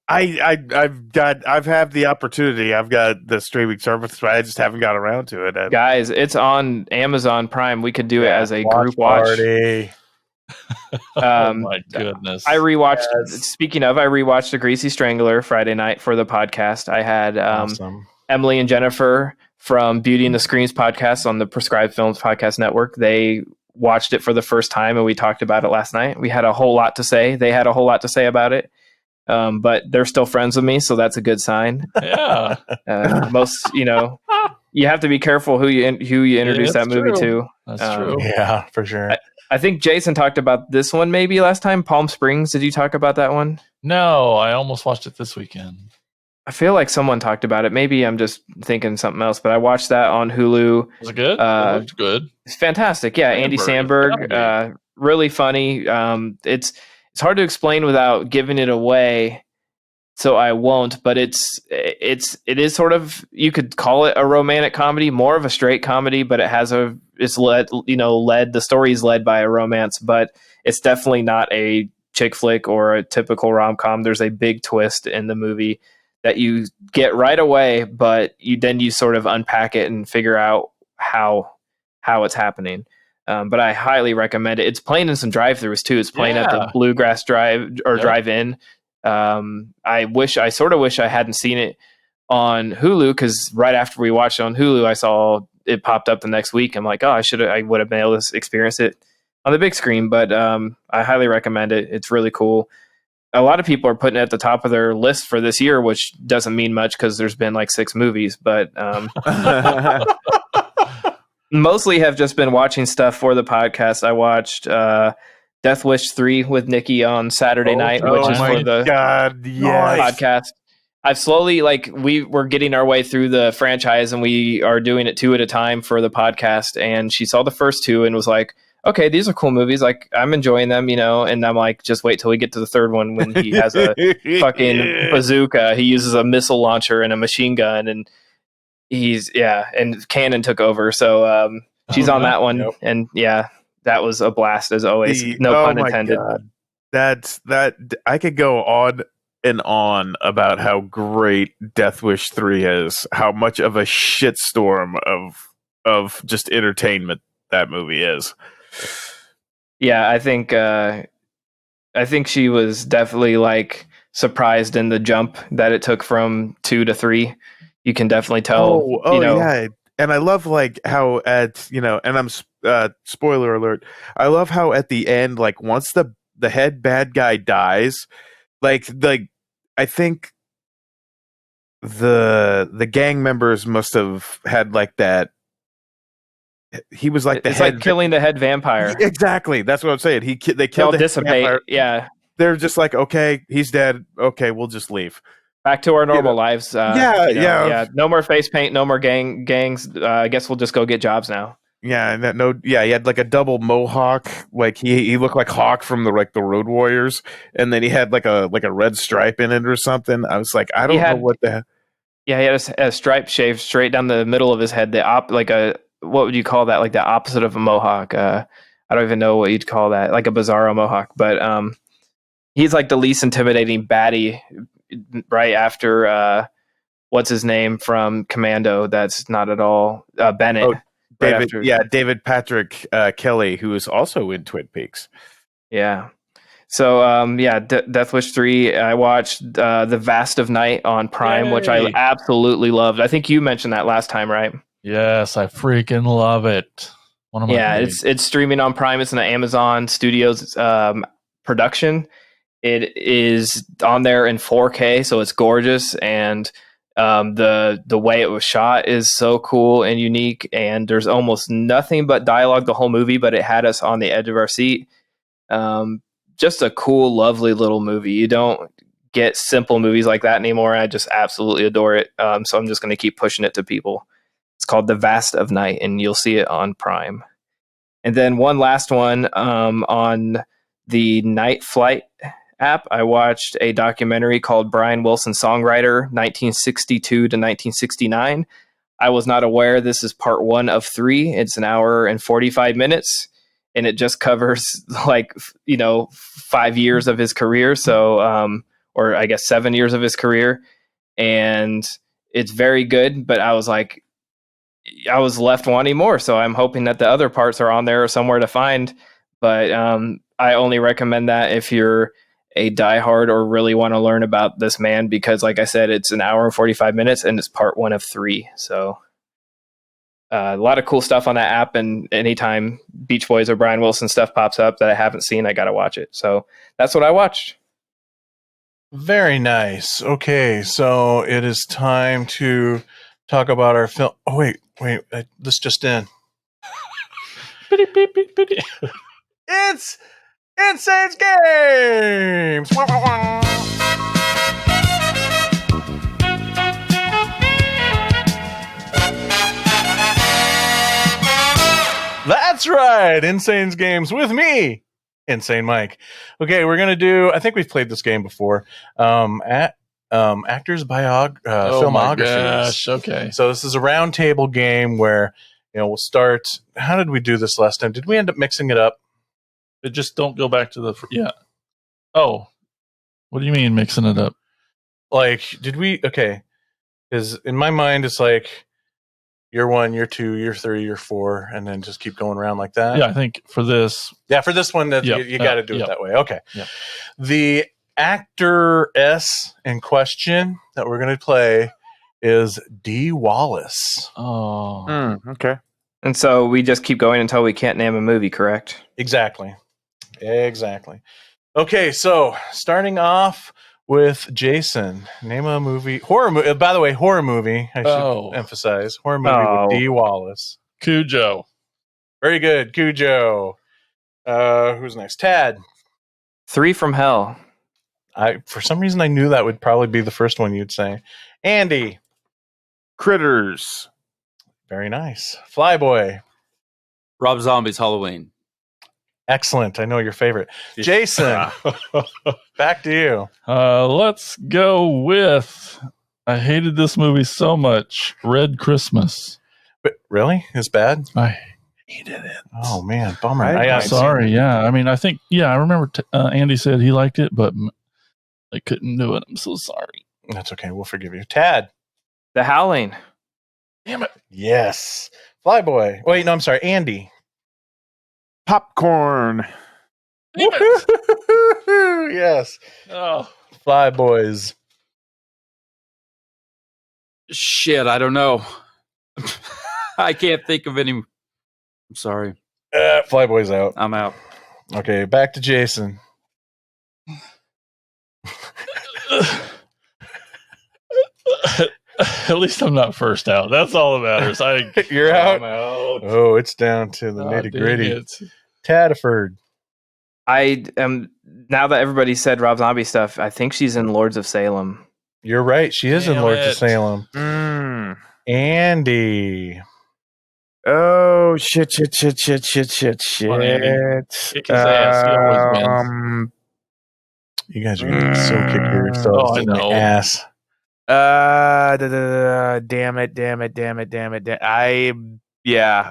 I've had the opportunity. I've got the streaming service, but I just haven't got around to it. guys, it's on Amazon Prime. We could do it as a group watch watch. party. Oh my goodness. I rewatched. Yes. Speaking of, I rewatched The Greasy Strangler Friday night for the podcast. I had Awesome. Emily and Jennifer from Beauty and the Screams podcast on the Prescribed Films Podcast Network. They watched it for the first time, and we talked about it last night. We had a whole lot to say. They had a whole lot to say about it, but they're still friends with me, so that's a good sign. Yeah. Most, you have to be careful who you introduce that that's movie true. to. That's true. Yeah, for sure. I think Jason talked about this one maybe last time. Palm Springs. Did you talk about that one? No, I almost watched it this weekend. I feel like someone talked about it. Maybe I'm just thinking something else, but I watched that on Hulu. Was it good? It looked good. It's fantastic. Yeah, Andy Samberg, really funny. It's hard to explain without giving it away. so I won't. But it is sort of, you could call it a romantic comedy, more of a straight comedy, but the story is led by a romance, but it's definitely not a chick flick or a typical rom-com. There's a big twist in the movie that you get right away, but you sort of unpack it and figure out how it's happening. But I highly recommend it. It's playing in some drive-thrus too. It's playing at the Bluegrass Drive-In. I sort of wish I hadn't seen it on Hulu, because right after we watched it on Hulu, I saw it popped up the next week. I'm like, oh, I would have been able to experience it on the big screen. But I highly recommend it. It's really cool. A lot of people are putting it at the top of their list for this year, which doesn't mean much because there's been like 6 movies. But mostly have just been watching stuff for the podcast. I watched Death Wish 3 with Nikki on Saturday night, which is for the podcast. I've slowly, we're getting our way through the franchise, and we are doing it 2 at a time for the podcast. And she saw the first 2 and was like, okay, these are cool movies. Like, I'm enjoying them, and I'm like, just wait till we get to the 3rd one when he has a fucking bazooka. He uses a missile launcher and a machine gun, and and Cannon took over. So she's on that one. Yep. And that was a blast as always. No pun intended. God. That I could go on and on about how great Death Wish 3 is, how much of a shitstorm of just entertainment that movie is. Yeah, I think she was definitely surprised in the jump that it took from 2 to 3. You can definitely tell. Yeah, and I love how at and I'm spoiler alert. I love how at the end, once the head bad guy dies, I think the gang members must have had that. He was the it's head killing the head vampire. Exactly, that's what I'm saying. They killed the dissipate. Vampire. Yeah, they're just okay, he's dead. Okay, we'll just leave. Back to our normal lives. Yeah. No more face paint. No more gangs. I guess we'll just go get jobs now. Yeah, and he had a double mohawk. He looked like Hawk from the Road Warriors, and then he had a red stripe in it or something. I was like, I don't know what the. Yeah, he had a stripe shaved straight down the middle of his head. What would you call that? The opposite of a mohawk. I don't even know what you'd call that. Like a bizarro mohawk, but he's the least intimidating baddie. Right after what's his name from Commando? That's not at all Bennett. Oh, David Patrick Kelly, who is also in Twin Peaks. Yeah. So Death Wish 3. I watched The Vast of Night on Prime, which I absolutely loved. I think you mentioned that last time, right? Yes, I freaking love it. One of my it's streaming on Prime. It's an Amazon Studios production. It is on there in 4K, so it's gorgeous, and the way it was shot is so cool and unique. And there's almost nothing but dialogue the whole movie, but it had us on the edge of our seat. Just a cool, lovely little movie. You don't get simple movies like that anymore. And I just absolutely adore it. So I'm just going to keep pushing it to people. It's called The Vast of Night, and you'll see it on Prime. And then one last one on the Night Flight app. I watched a documentary called Brian Wilson Songwriter, 1962 to 1969. I was not aware this is part 1 of 3. It's an hour and 45 minutes, and it just covers 5 years of his career. So, or I guess 7 years of his career. And it's very good, but I was left wanting more. So I'm hoping that the other parts are on there or somewhere to find. But I only recommend that if you're a diehard or really want to learn about this man, because like I said, it's an hour and 45 minutes and it's part 1 of 3. So a lot of cool stuff on that app, and anytime Beach Boys or Brian Wilson stuff pops up that I haven't seen, I got to watch it. So that's what I watched. Very nice. Okay, so it is time to talk about our film. Oh, wait, this just in. It's Insane Games! That's right, Insane Games with me, Insane Mike. Okay, we're going to do, I think we've played this game before, at actors' Oh my filmographies. gosh. Okay. So this is a round table game where we'll start. How did we do this last time? Did we end up mixing it up? But just don't go back to the. Yeah. Oh, what do you mean mixing it up? Like, did we? Okay, because in my mind it's like year 1, year 2, year 3, year 4, and then just keep going around like that. Yeah, I think for this. Yeah, for this one, that Yep. you got to do it Yep. that way. Okay. Yep. The actor S in question that we're going to play is D. Wallace. Oh. Okay. And so we just keep going until we can't name a movie, correct? Exactly. Okay, so starting off with Jason. Name a movie. Horror movie. By the way, horror movie. I should emphasize. Horror movie with D. Wallace. Cujo. Very good. Cujo. Who's next? Tad. 3 from Hell. For some reason, I knew that would probably be the first one you'd say. Andy. Critters. Very nice. Flyboy. Rob Zombie's Halloween. Excellent. I know your favorite. Jason. Back to you. Let's go with. I hated this movie so much. Red Christmas. But really? It's bad? I hated it. Oh, man. Bummer. I'm Sorry. Yeah. I mean, I think, I remember Andy said he liked it, but I couldn't do it. I'm so sorry. That's okay. We'll forgive you. Tad. The Howling. Damn it. Yes. Flyboy. Wait, no, I'm sorry. Andy. Popcorn. Damn it. Yes. Oh. Flyboys. Shit, I don't know. I can't think of any. I'm sorry. Flyboys out. I'm out. Okay, back to Jason. At least I'm not first out. That's all that matters. You're out? I'm out. Oh, it's down to the Oh, nitty dang gritty. it. Tadford. I am, now that everybody said Rob Zombie stuff, I think she's in Lords of Salem. You're right. She is in Damn Lords of it. Salem. Andy. Oh, shit. Come on, Andy. Kick his ass. He always wins. You guys are going to so kick yourselves Oh, I in the know. ass. Damn it.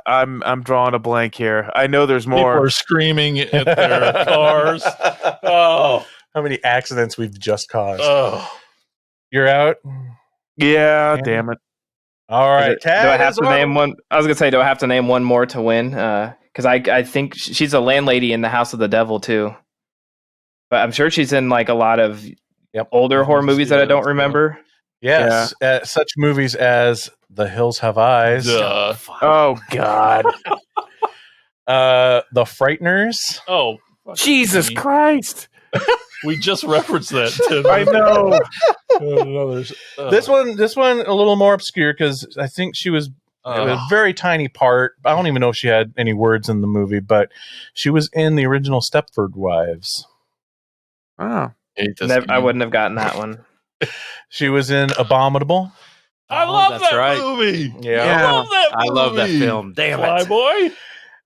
I'm drawing a blank here. I know there's People more. are screaming at their cars. Oh. How many accidents we've just caused. Oh. You're out? Yeah, damn it. All right. Do I have to name one? I was gonna say, do I have to name one more to win? Because I think she's a landlady in the House of the Devil too. But I'm sure she's in like a lot of older horror movies that I don't remember. Yes. Such movies as The Hills Have Eyes. Duh. Oh, God. The Frighteners. Oh. Jesus me. Christ. We just referenced that. I know. This one a little more obscure because I think she was a very tiny part. I don't even know if she had any words in the movie, but she was in the original Stepford Wives. Oh. I wouldn't have gotten that one. She was in Abominable. I love that's that right. movie. Yeah. I love that movie. I love that film. Damn it. Flyboy.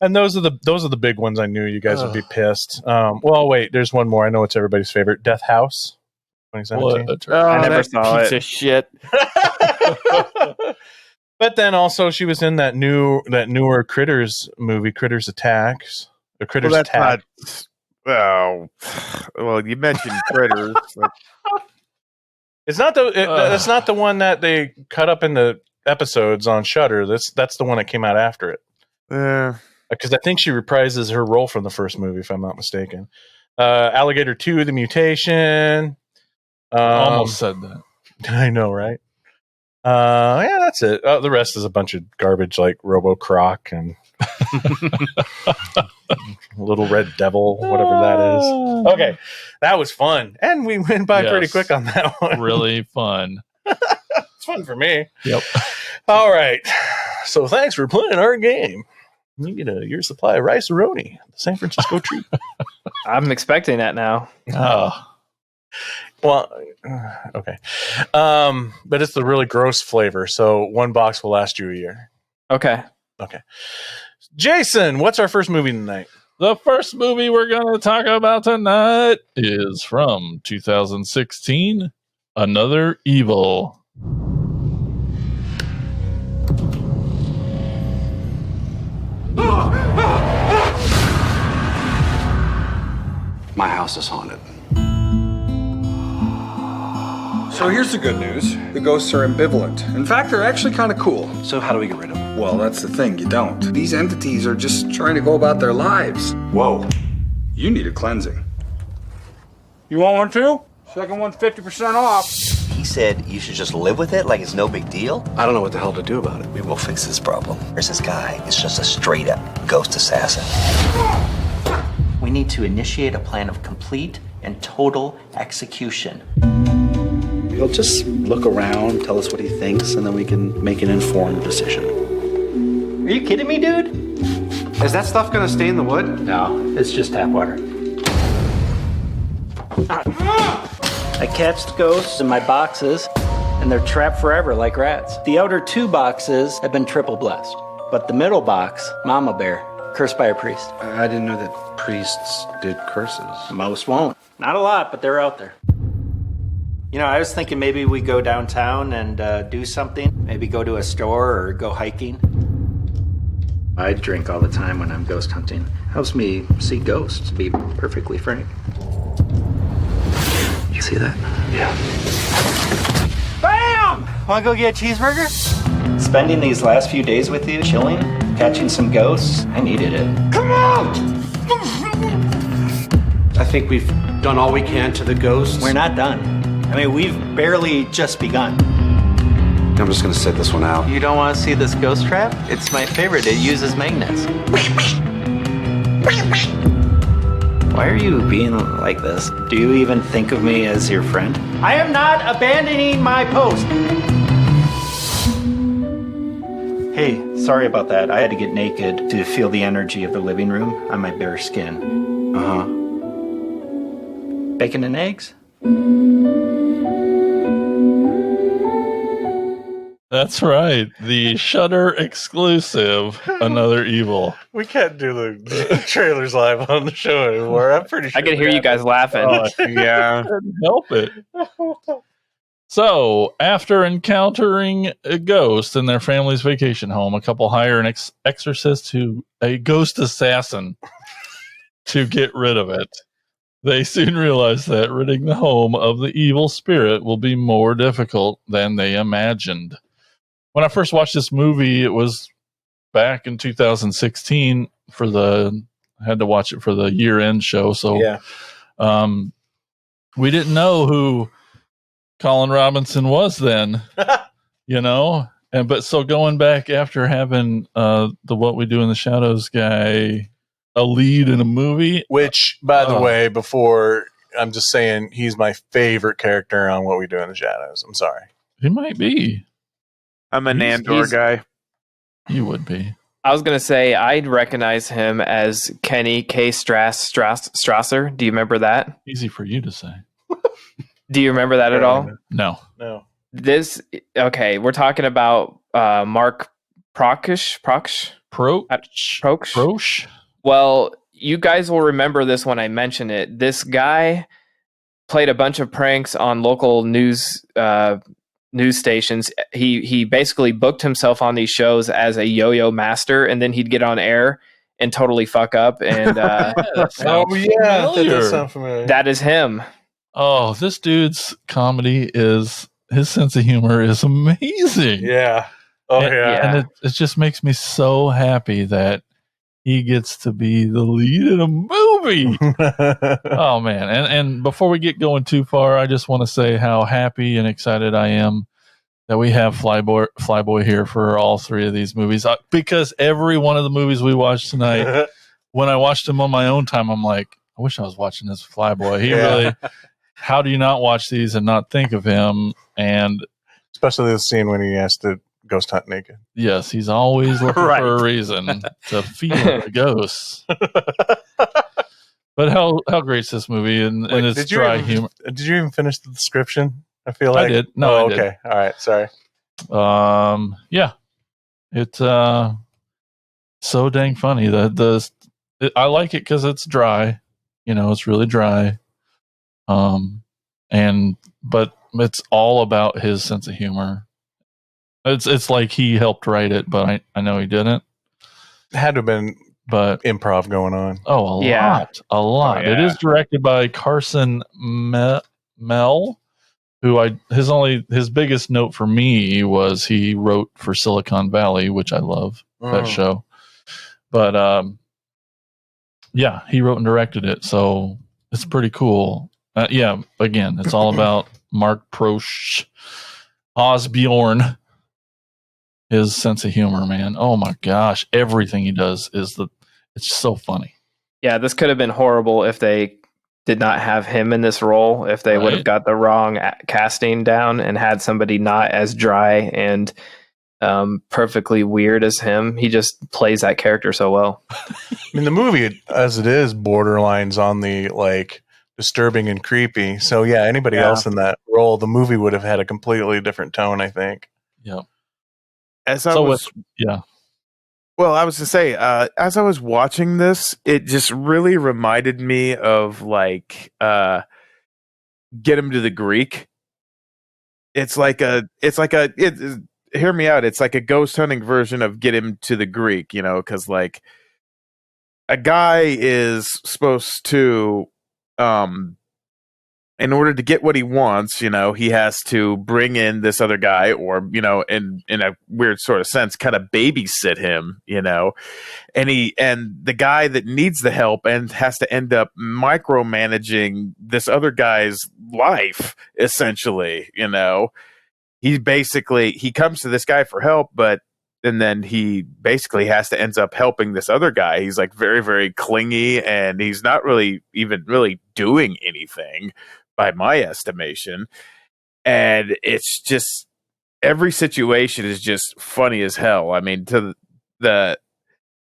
And those are the big ones I knew you guys would be pissed. Well, wait, there's one more. I know it's everybody's favorite. Death House, 2017. What? I never that saw piece it. of shit. But then also she was in that newer Critters movie, Critters Attacks. The Critters Well, that's Attack. not. Well, you mentioned critters. But It's not that's not the one that they cut up into episodes on Shudder. That's the one that came out after it. Because I think she reprises her role from the first movie, if I'm not mistaken. Alligator 2, The Mutation. Almost said that. I know, right? Yeah, that's it. The rest is a bunch of garbage like Robo Croc and Little Red Devil, whatever that is. Okay, that was fun. And we went by pretty Yes. quick on that one. Really fun. It's fun for me. Yep. All right. So thanks for playing our game. You get a year's supply of rice-a-roni, the San Francisco treat. I'm expecting that now. Oh. Well, okay. But it's the really gross flavor, so one box will last you a year. Okay. Okay. Jason, what's our first movie tonight? The first movie we're going to talk about tonight is from 2016, Another Evil. My house is haunted. So here's the good news. The ghosts are ambivalent. In fact, they're actually kind of cool. So how do we get rid of them? Well, that's the thing, you don't. These entities are just trying to go about their lives. Whoa. You need a cleansing. You want one too? Second one's 50% off. He said you should just live with it like it's no big deal. I don't know what the hell to do about it. We will fix this problem. There's this guy. It's just a straight up ghost assassin. We need to initiate a plan of complete and total execution. He'll just look around, tell us what he thinks, and then we can make an informed decision. Are you kidding me, dude? Is that stuff gonna stay in the wood? No, it's just tap water. I catch ghosts in my boxes, and they're trapped forever like rats. The outer 2 boxes have been triple blessed, but the middle box, Mama Bear, cursed by a priest. I didn't know that priests did curses. Most won't. Not a lot, but they're out there. You know, I was thinking maybe we go downtown and do something. Maybe go to a store or go hiking. I drink all the time when I'm ghost hunting. Helps me see ghosts, to be perfectly frank. You see that? Yeah. Bam! Wanna go get a cheeseburger? Spending these last few days with you, chilling, catching some ghosts, I needed it. Come on! I think we've done all we can to the ghosts. We're not done. I mean, we've barely just begun. I'm just gonna sit this one out. You don't want to see this ghost trap? It's my favorite. It uses magnets. Why are you being like this? Do you even think of me as your friend? I am not abandoning my post. Hey, sorry about that. I had to get naked to feel the energy of the living room on my bare skin. Uh-huh. Bacon and eggs? That's right. The Shudder exclusive, Another Evil. We can't do the trailers live on the show anymore. I'm pretty sure. I can hear you guys laughing. Yeah. Couldn't help it. So, after encountering a ghost in their family's vacation home, a couple hire an exorcist to a ghost assassin to get rid of it. They soon realize that ridding the home of the evil spirit will be more difficult than they imagined. When I first watched this movie, it was back in 2016 I had to watch it for the year-end show. So Yeah. We didn't know who Colin Robinson was then, but so going back after having the What We Do in the Shadows guy a lead in a movie, Which, by the way, before I'm just saying he's my favorite character on What We Do in the Shadows. I'm sorry. he might be. I'm an He's- Andor he's- guy. You would be. I was gonna say I'd recognize him as Kenny K. Strasser. Do you remember that? Easy for you to say. Do you remember that at all? No. No. We're talking about Mark Proksch. Prosh? Well, you guys will remember this when I mention it. This guy played a bunch of pranks on local news stations. He basically booked himself on these shows as a yo-yo master, and then he'd get on air and totally fuck up. And That does sound familiar. that is him. Oh, this dude's comedy his sense of humor is amazing. Yeah. Oh, And- yeah. And it just makes me so happy that he gets to be the lead in a movie. Oh man. And before we get going too far, I just want to say how happy and excited I am that we have Flyboy here for all 3 of these movies. Because every one of the movies we watched tonight, when I watched them on my own time, I'm like, I wish I was watching this Flyboy. He really, how do you not watch these and not think of him? And Especially the scene when he has to ghost hunt naked. yes, he's always looking Right. for a reason to feel the ghosts. But how great's this movie and its did you dry even, humor? Did you even finish the description? I feel like I did. No, Oh, I did. okay. All right. Sorry. Yeah, it's so dang funny. I like it because it's dry. It's really dry. But it's all about his sense of humor. It's like he helped write it, but I know he didn't. Had to have been But improv going on. oh, a Yeah. lot, a lot. Oh, It yeah. is directed by Carson Mell, who his biggest note for me was he wrote for Silicon Valley, which I love that show. But yeah, he wrote and directed it, so it's pretty cool. Yeah, again, it's all about Mark Prosh Osborne. His sense of humor, man. Oh my gosh, everything he does it's so funny. Yeah, this could have been horrible if they did not have him in this role. If they would have Right. got the wrong casting down and had somebody not as dry and perfectly weird as him. He just plays that character so well. I mean, the movie, as it is, borderlines on the like disturbing and creepy. So yeah, anybody else in that role, the movie would have had a completely different tone, I think. Yeah. As I So was, yeah. well, I was to say, as I was watching this, it just really reminded me of like, Get Him to the Greek. Hear me out. It's like a ghost hunting version of Get Him to the Greek, you know, because like a guy is supposed to, in order to get what he wants, you know, he has to bring in this other guy, or, you know, in a weird sort of sense, kind of babysit him, you know, and the guy that needs the help and has to end up micromanaging this other guy's life, essentially, you know. He comes to this guy for help, and then he basically ends up helping this other guy. He's like very, very clingy, and he's not really even really doing anything by my estimation. And it's just, every situation is just funny as hell. I mean, to the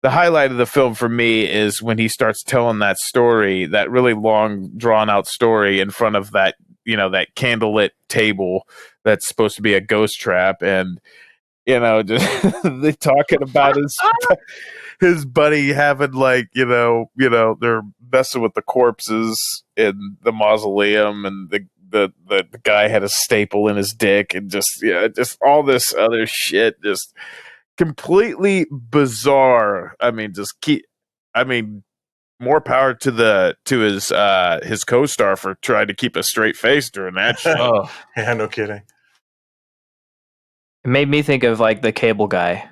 highlight of the film for me is when he starts telling that story, that really long drawn out story in front of that, you know, that candlelit table that's supposed to be a ghost trap. And, you know, just they talking about his buddy having like, you know, they're messing with the corpses in the mausoleum, and the guy had a staple in his dick, and just all this other shit, just completely bizarre. I mean, more power to his co-star for trying to keep a straight face during that shit. Oh, Yeah, no kidding. It made me think of like the Cable Guy,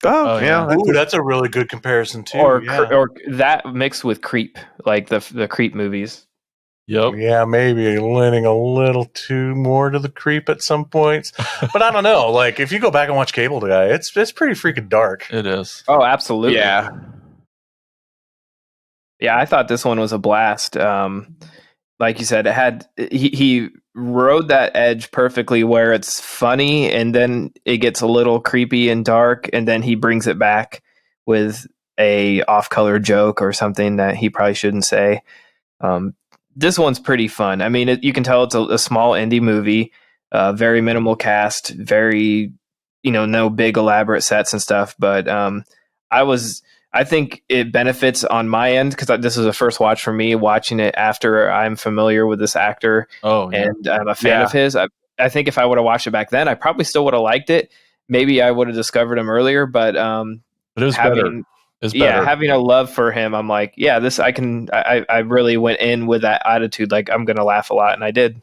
Oh, yeah. yeah. Ooh, that's a really good comparison too. or yeah. or that mixed with Creep, like the Creep movies. yep. Yeah, maybe leaning a little too more to the creep at some points, but I don't know. Like, if you go back and watch Cable Guy, it's pretty freaking dark. It is. Oh, absolutely. Yeah. Yeah, I thought this one was a blast. Like you said, it had he rode that edge perfectly, where it's funny and then it gets a little creepy and dark, and then he brings it back with a off-color joke or something that he probably shouldn't say. This one's pretty fun. I mean, you can tell it's a small indie movie, very minimal cast, very, you know, no big elaborate sets and stuff. But I think it benefits on my end, because this was a first watch for me, watching it after I'm familiar with this actor Oh, yeah. and I'm a fan of his. I think if I would have watched it back then, I probably still would have liked it. Maybe I would have discovered him earlier, but But it was better. It's better. yeah, having a love for him, I'm like, yeah, this I really went in with that attitude, like I'm gonna laugh a lot, and I did.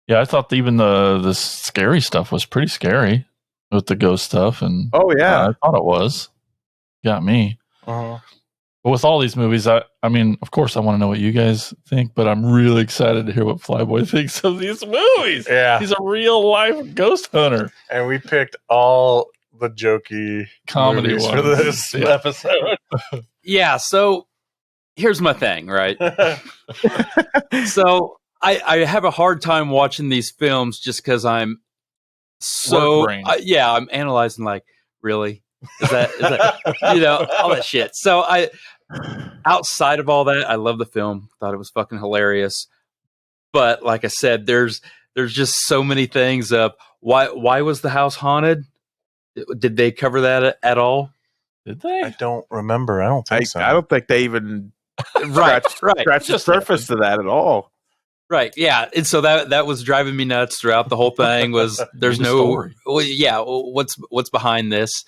Yeah, I thought even the scary stuff was pretty scary with the ghost stuff, and Oh, yeah. I thought it was. Got me. Uh-huh. But with all these movies, I mean, of course, I want to know what you guys think, but I'm really excited to hear what Flyboy thinks of these movies. Yeah, He's a real life ghost hunter. and we picked all the jokey Comedy movies for ones. this Yeah. episode. Yeah, so here's my thing, right? So I have a hard time watching these films just because I'm so Work brain. I'm analyzing like, really? Is that you know, all that shit. So outside of all that, I love the film. Thought it was fucking hilarious. But like I said, there's just so many things of why was the house haunted? Did they cover that at all? Did they? I don't remember. I don't think so. I don't think they even Right. scratched the surface to that at all. Right. Yeah. And so that was driving me nuts throughout the whole thing was there's Need a no, story. well, yeah. What's behind this?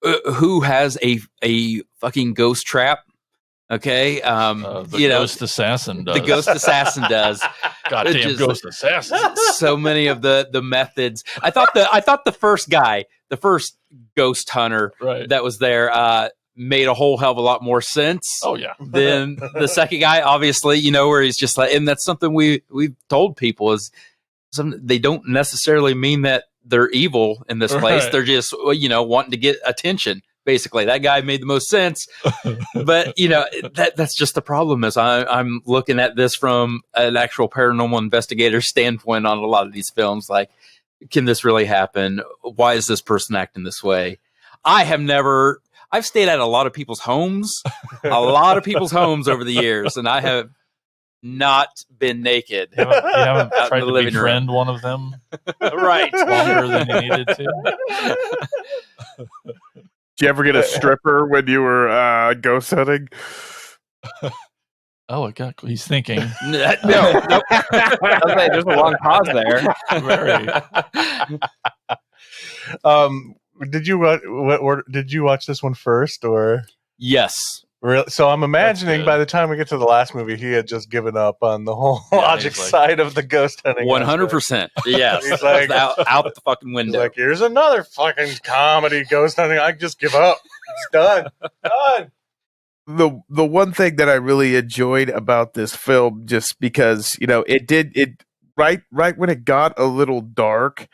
Who has a fucking ghost trap? Okay. The ghost assassin does. The ghost assassin does. Goddamn Just- ghost assassin. So many of the methods. I thought the first guy, the first ghost hunter Right. that was there, made a whole hell of a lot more sense. Oh yeah. Than the second guy, obviously, where he's just like, and that's something we've told people is they don't necessarily mean that they're evil in this place. Right. They're just, wanting to get attention. Basically, that guy made the most sense. But that's just the problem is I'm looking at this from an actual paranormal investigator standpoint on a lot of these films. Like, can this really happen? Why is this person acting this way? I've stayed at a lot of people's homes, over the years, and I have not been naked. You haven't Out in tried the to living room. befriend one of them Right. longer than you needed to. Did you ever get a stripper when you were ghost hunting? Oh, he's thinking. No. Nope. There's a long pause there. Very. Did you watch this one first or? Yes. Really? So I'm imagining good. by the time we get to the last movie, he had just given up on the whole Yeah, logic he's like- side of the ghost hunting. 100%. Yes. He's like- out the fucking He's window. like, here's another fucking comedy ghost hunting. I just give up. It's done. Done. The one thing that I really enjoyed about this film, just because it right when it got a little dark,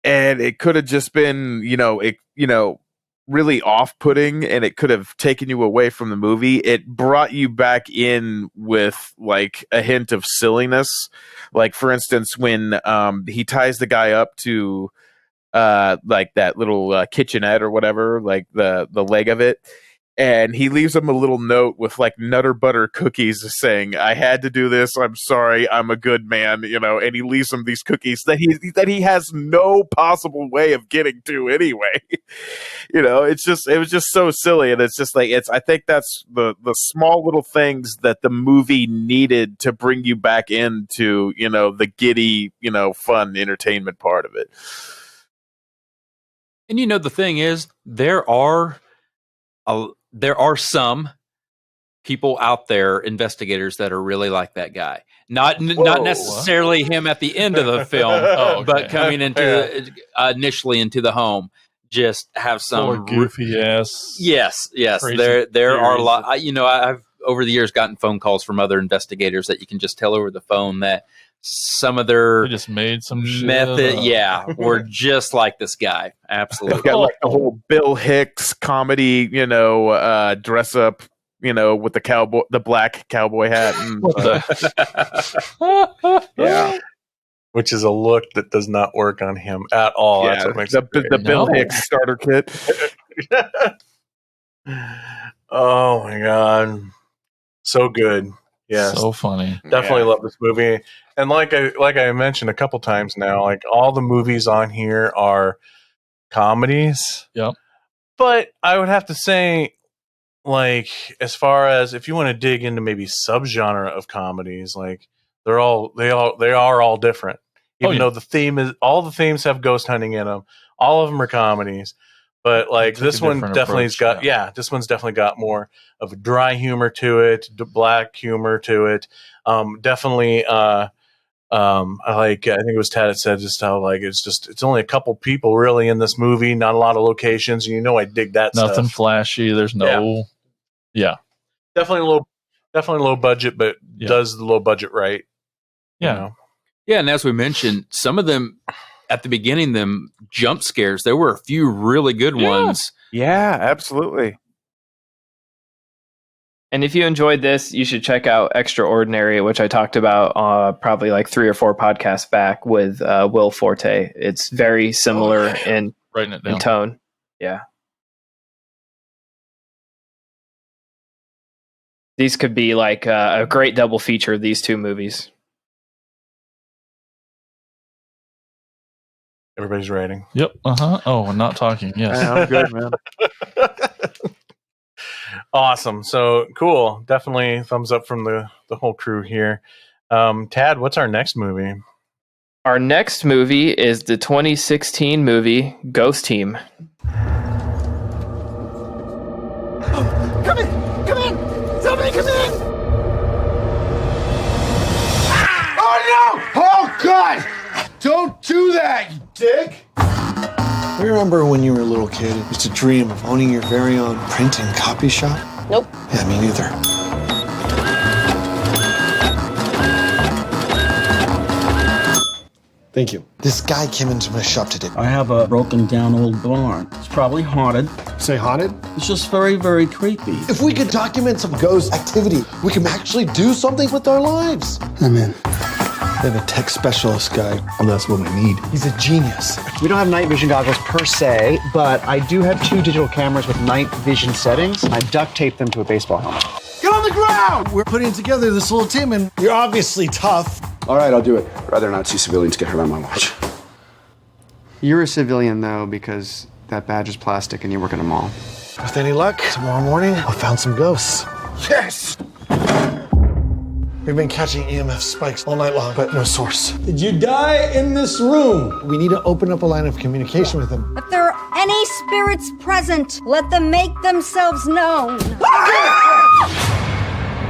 and it could have just been really off-putting, and it could have taken you away from the movie. It brought you back in with like a hint of silliness, like for instance when he ties the guy up to like that little kitchenette or whatever, like the leg of it. And he leaves him a little note with like Nutter Butter cookies saying, "I had to do this. I'm sorry. I'm a good man." And he leaves him these cookies that he has no possible way of getting to anyway. It was just so silly, and it's just like I think that's the small little things that the movie needed to bring you back into the giddy fun entertainment part of it. And the thing is, there are some people out there, investigators, that are really like that guy. Not necessarily him at the end of the film, Oh, okay. but coming into initially into the home, just have some Or goofy ass. Yes. crazy There are a theories lot. I've over the years gotten phone calls from other investigators that you can just tell over the phone that some of their They just made some shit method, up. were just like this guy. They've Absolutely. got like the whole Bill Hicks comedy, dress up, with the black cowboy hat. And, What the? yeah, Which is a look that does not work on him at all. That's what makes the it great. Bill No. Hicks starter kit. Oh my god, so good. Yes, So funny. definitely Yeah. love this movie. And like I mentioned a couple times now, like all the movies on here are comedies. Yep. But I would have to say, like, as far as if you want to dig into maybe subgenre of comedies, like they are all different. Even though all the themes have ghost hunting in them, all of them are comedies. But like Take a this one different definitely approach, this one's definitely got more of a dry humor to it, black humor to it. Definitely I think it was Tad that said just how like it's only a couple people really in this movie, not a lot of locations. I dig that Nothing stuff. flashy. There's no. Yeah. Definitely low budget, but Yeah. does the low budget right. you Yeah. know? Yeah, and as we mentioned, some of them at the beginning, them jump scares, there were a few really good ones. Yeah, absolutely. And if you enjoyed this, you should check out Extraordinary, which I talked about probably like 3 or 4 podcasts back with Will Forte. It's very similar in Writing it down. tone. Yeah. These could be like a great double feature of these 2 movies. Everybody's writing. Yep. Uh huh. Oh, we're not talking. Yes. Yeah, I'm good, man. Awesome. So cool. Definitely thumbs up from the whole crew here. Tad, what's our next movie? Our next movie is the 2016 movie Ghost Team. Come in! Come in! Somebody come in! Oh no! Oh God! Don't do that, you dick! I remember when you were a little kid, you used to dream of owning your very own print and copy shop? Nope. Yeah, me neither. Thank you. This guy came into my shop today. I have a broken down old barn. It's probably haunted. Say haunted? It's just very, very creepy. If we could document some ghost activity, we can actually do something with our lives. I'm in. They have a tech specialist guy. Well, that's what we need. He's a genius. We don't have night vision goggles per se, but I do have 2 digital cameras with night vision settings. I duct taped them to a baseball helmet. Get on the ground! We're putting together this little team, and you're obviously tough. All right, I'll do it. Rather not see civilians get hurt on my watch. You're a civilian, though, because that badge is plastic and you work in a mall. With any luck, tomorrow morning, I'll found some ghosts. Yes! We've been catching EMF spikes all night long, but no source. Did you die in this room? We need to open up a line of communication with them. If there are any spirits present, let them make themselves known.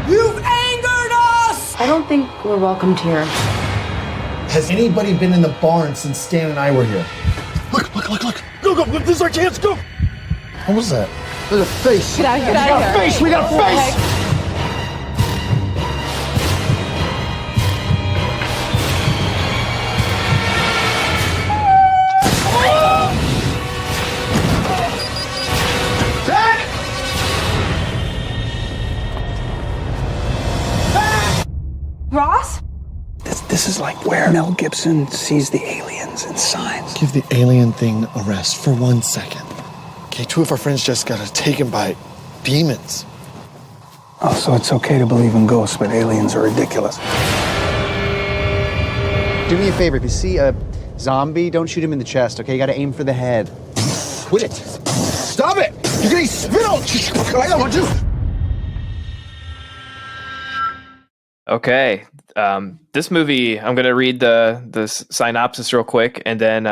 You've angered us! I don't think we're welcomed here. Has anybody been in the barn since Stan and I were here? Look. Go. This is our chance, go. What was that? There's a face. Get out of here. We got a face. Ross? This is like where Mel Gibson sees the aliens in Signs. Give the alien thing a rest for 1 second. Okay, 2 of our friends just got taken by demons. Oh, so it's okay to believe in ghosts, but aliens are ridiculous. Do me a favor, if you see a zombie, don't shoot him in the chest, okay? You gotta aim for the head. Quit it! Stop it! You're getting spit on! I don't want you! Okay. This movie, I'm going to read the synopsis real quick and then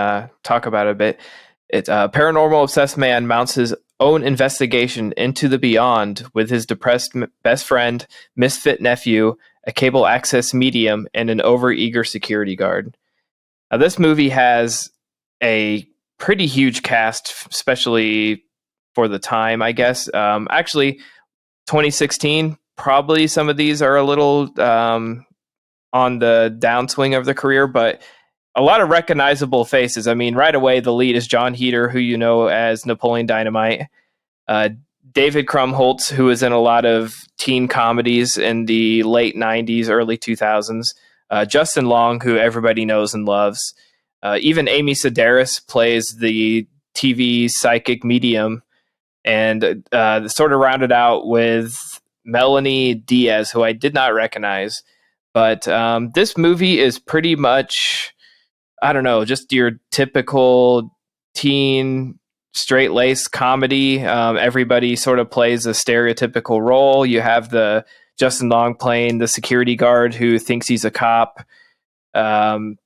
talk about it a bit. It's a paranormal obsessed man mounts his own investigation into the beyond with his depressed best friend, misfit nephew, a cable access medium, and an overeager security guard. Now, this movie has a pretty huge cast, especially for the time, I guess. Actually, 2016, probably some of these are a little on the downswing of the career, but a lot of recognizable faces. I mean, right away, the lead is John Heder, who you know as Napoleon Dynamite. David Krumholtz, who is in a lot of teen comedies in the late 90s, early 2000s. Justin Long, who everybody knows and loves. Even Amy Sedaris plays the TV psychic medium. And sort of rounded out with Melanie Diaz, who I did not recognize. But this movie is pretty much, I don't know, just your typical teen straight-laced comedy. Everybody sort of plays a stereotypical role. You have the Justin Long playing the security guard who thinks he's a cop. Heder,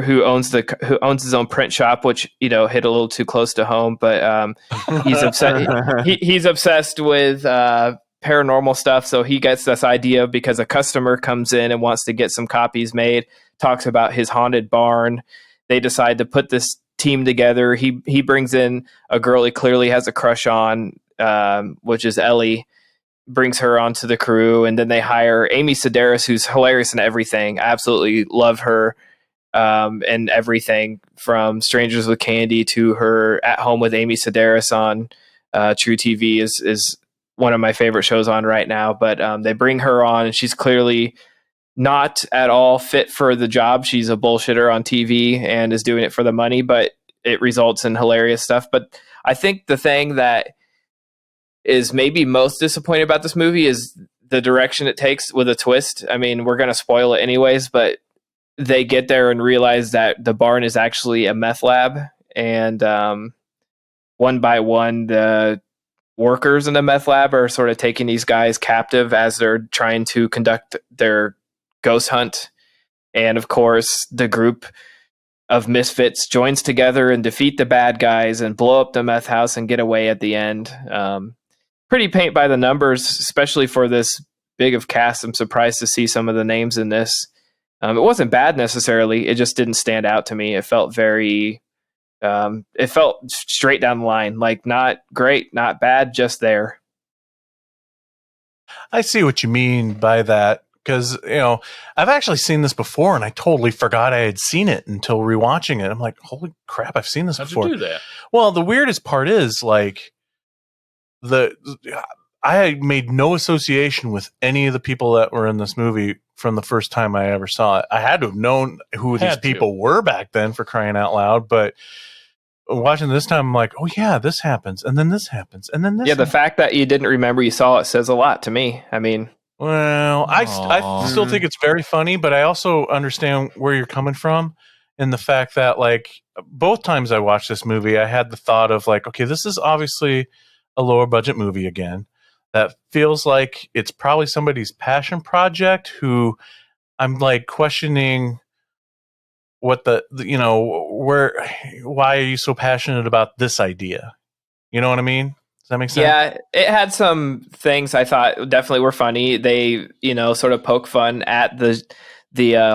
who owns his own print shop, which hit a little too close to home, but he's upset. He's obsessed with paranormal stuff, so he gets this idea because a customer comes in and wants to get some copies made. Talks about his haunted barn. They decide to put this team together. He brings in a girl he clearly has a crush on, which is Ellie. Brings her onto the crew, and then they hire Amy Sedaris, who's hilarious in everything. I absolutely love her and everything from Strangers with Candy to her At Home with Amy Sedaris on True TV is one of my favorite shows on right now. But they bring her on, and she's clearly not at all fit for the job. She's a bullshitter on TV and is doing it for the money, but it results in hilarious stuff. But I think the thing that is maybe most disappointing about this movie is the direction it takes with a twist. I mean, we're going to spoil it anyways, but they get there and realize that the barn is actually a meth lab. And one by one, the workers in the meth lab are sort of taking these guys captive as they're trying to conduct their ghost hunt. And of course, the group of misfits joins together and defeat the bad guys and blow up the meth house and get away at the end. Pretty paint by the numbers, especially for this big of cast. I'm surprised to see some of the names in this. It wasn't bad necessarily. It just didn't stand out to me. It felt very, it felt straight down the line, like not great, not bad, just there. I see what you mean by that. Because, I've actually seen this before and I totally forgot I had seen it until rewatching it. I'm like, holy crap, I've seen this How'd before. you do that? Well, the weirdest part is like I made no association with any of the people that were in this movie from the first time I ever saw it. I had to have known who these people were back then, for crying out loud. But watching this time, I'm like, oh yeah, this happens. And then this happens. And then this the fact that you didn't remember you saw it says a lot to me. I mean, well, I still think it's very funny, but I also understand where you're coming from in the fact that, like, both times I watched this movie, I had the thought of, like, okay, this is obviously a lower budget movie again. That feels like it's probably somebody's passion project who I'm, like, questioning what why are you so passionate about this idea? You know what I mean? Does that make sense? Yeah, it had some things I thought definitely were funny. They, sort of poke fun at the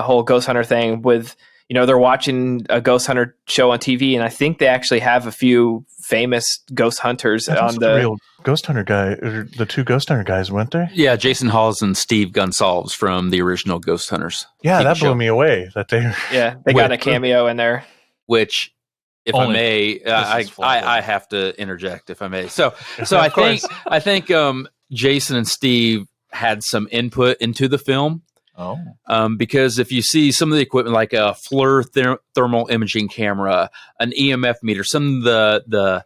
whole ghost hunter thing with, they're watching a ghost hunter show on TV, and I think they actually have a few famous ghost hunters on the real ghost hunter guy. The two ghost hunter guys, weren't they? Yeah, Jason Hawes and Steve Gonsalves from the original Ghost Hunters. Yeah, TV that blew show. me away. That they got a cameo in there. Which, if Only I may, I have to interject, if I may. So I think Jason and Steve had some input into the film. Oh, because if you see some of the equipment, like a FLIR thermal imaging camera, an EMF meter, some of the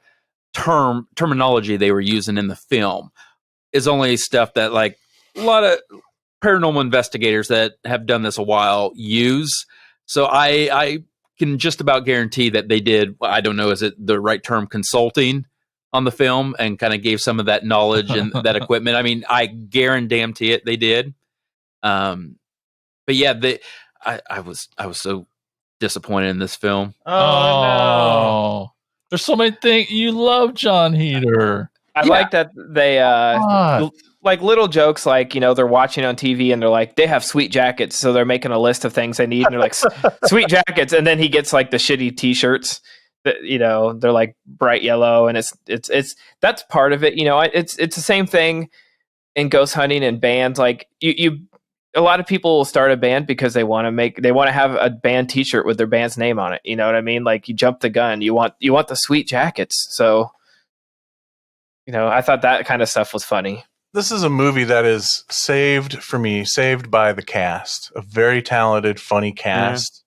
terminology they were using in the film is only stuff that, like, a lot of paranormal investigators that have done this a while use. So I can just about guarantee that they did, I don't know, is it the right term, consulting on the film and kind of gave some of that knowledge and that equipment. I mean, I guarantee it they did. But yeah, I was so disappointed in this film. Oh no. There's so many things. You love John Heater. I like that they like little jokes, like, they're watching on TV and they're like, they have sweet jackets, so they're making a list of things they need, and they're like, sweet jackets, and then he gets like the shitty t-shirts that, they're like bright yellow, and it's that's part of it. It's the same thing in ghost hunting and bands. Like you a lot of people will start a band because they want to have a band t-shirt with their band's name on it. You know what I mean? Like, you jump the gun. You want the sweet jackets. So, I thought that kind of stuff was funny. This is a movie that is saved by the cast. A very talented, funny cast.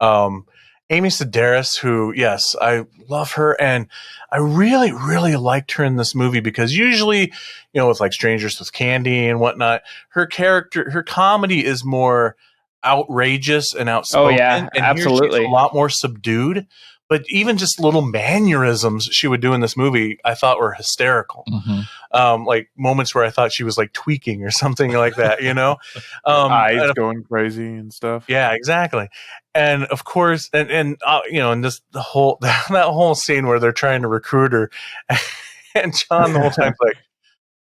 Amy Sedaris, who, yes, I love her, and I really, really liked her in this movie because usually, with like Strangers with Candy and whatnot, her comedy is more outrageous and outspoken. Oh yeah, and absolutely. Here she's a lot more subdued. But even just little mannerisms she would do in this movie, I thought were hysterical. Mm-hmm. Like moments where I thought she was like tweaking or something like that, eyes going crazy and stuff. Yeah, exactly. And of course, and just the whole that whole scene where they're trying to recruit her, and John the whole time's like,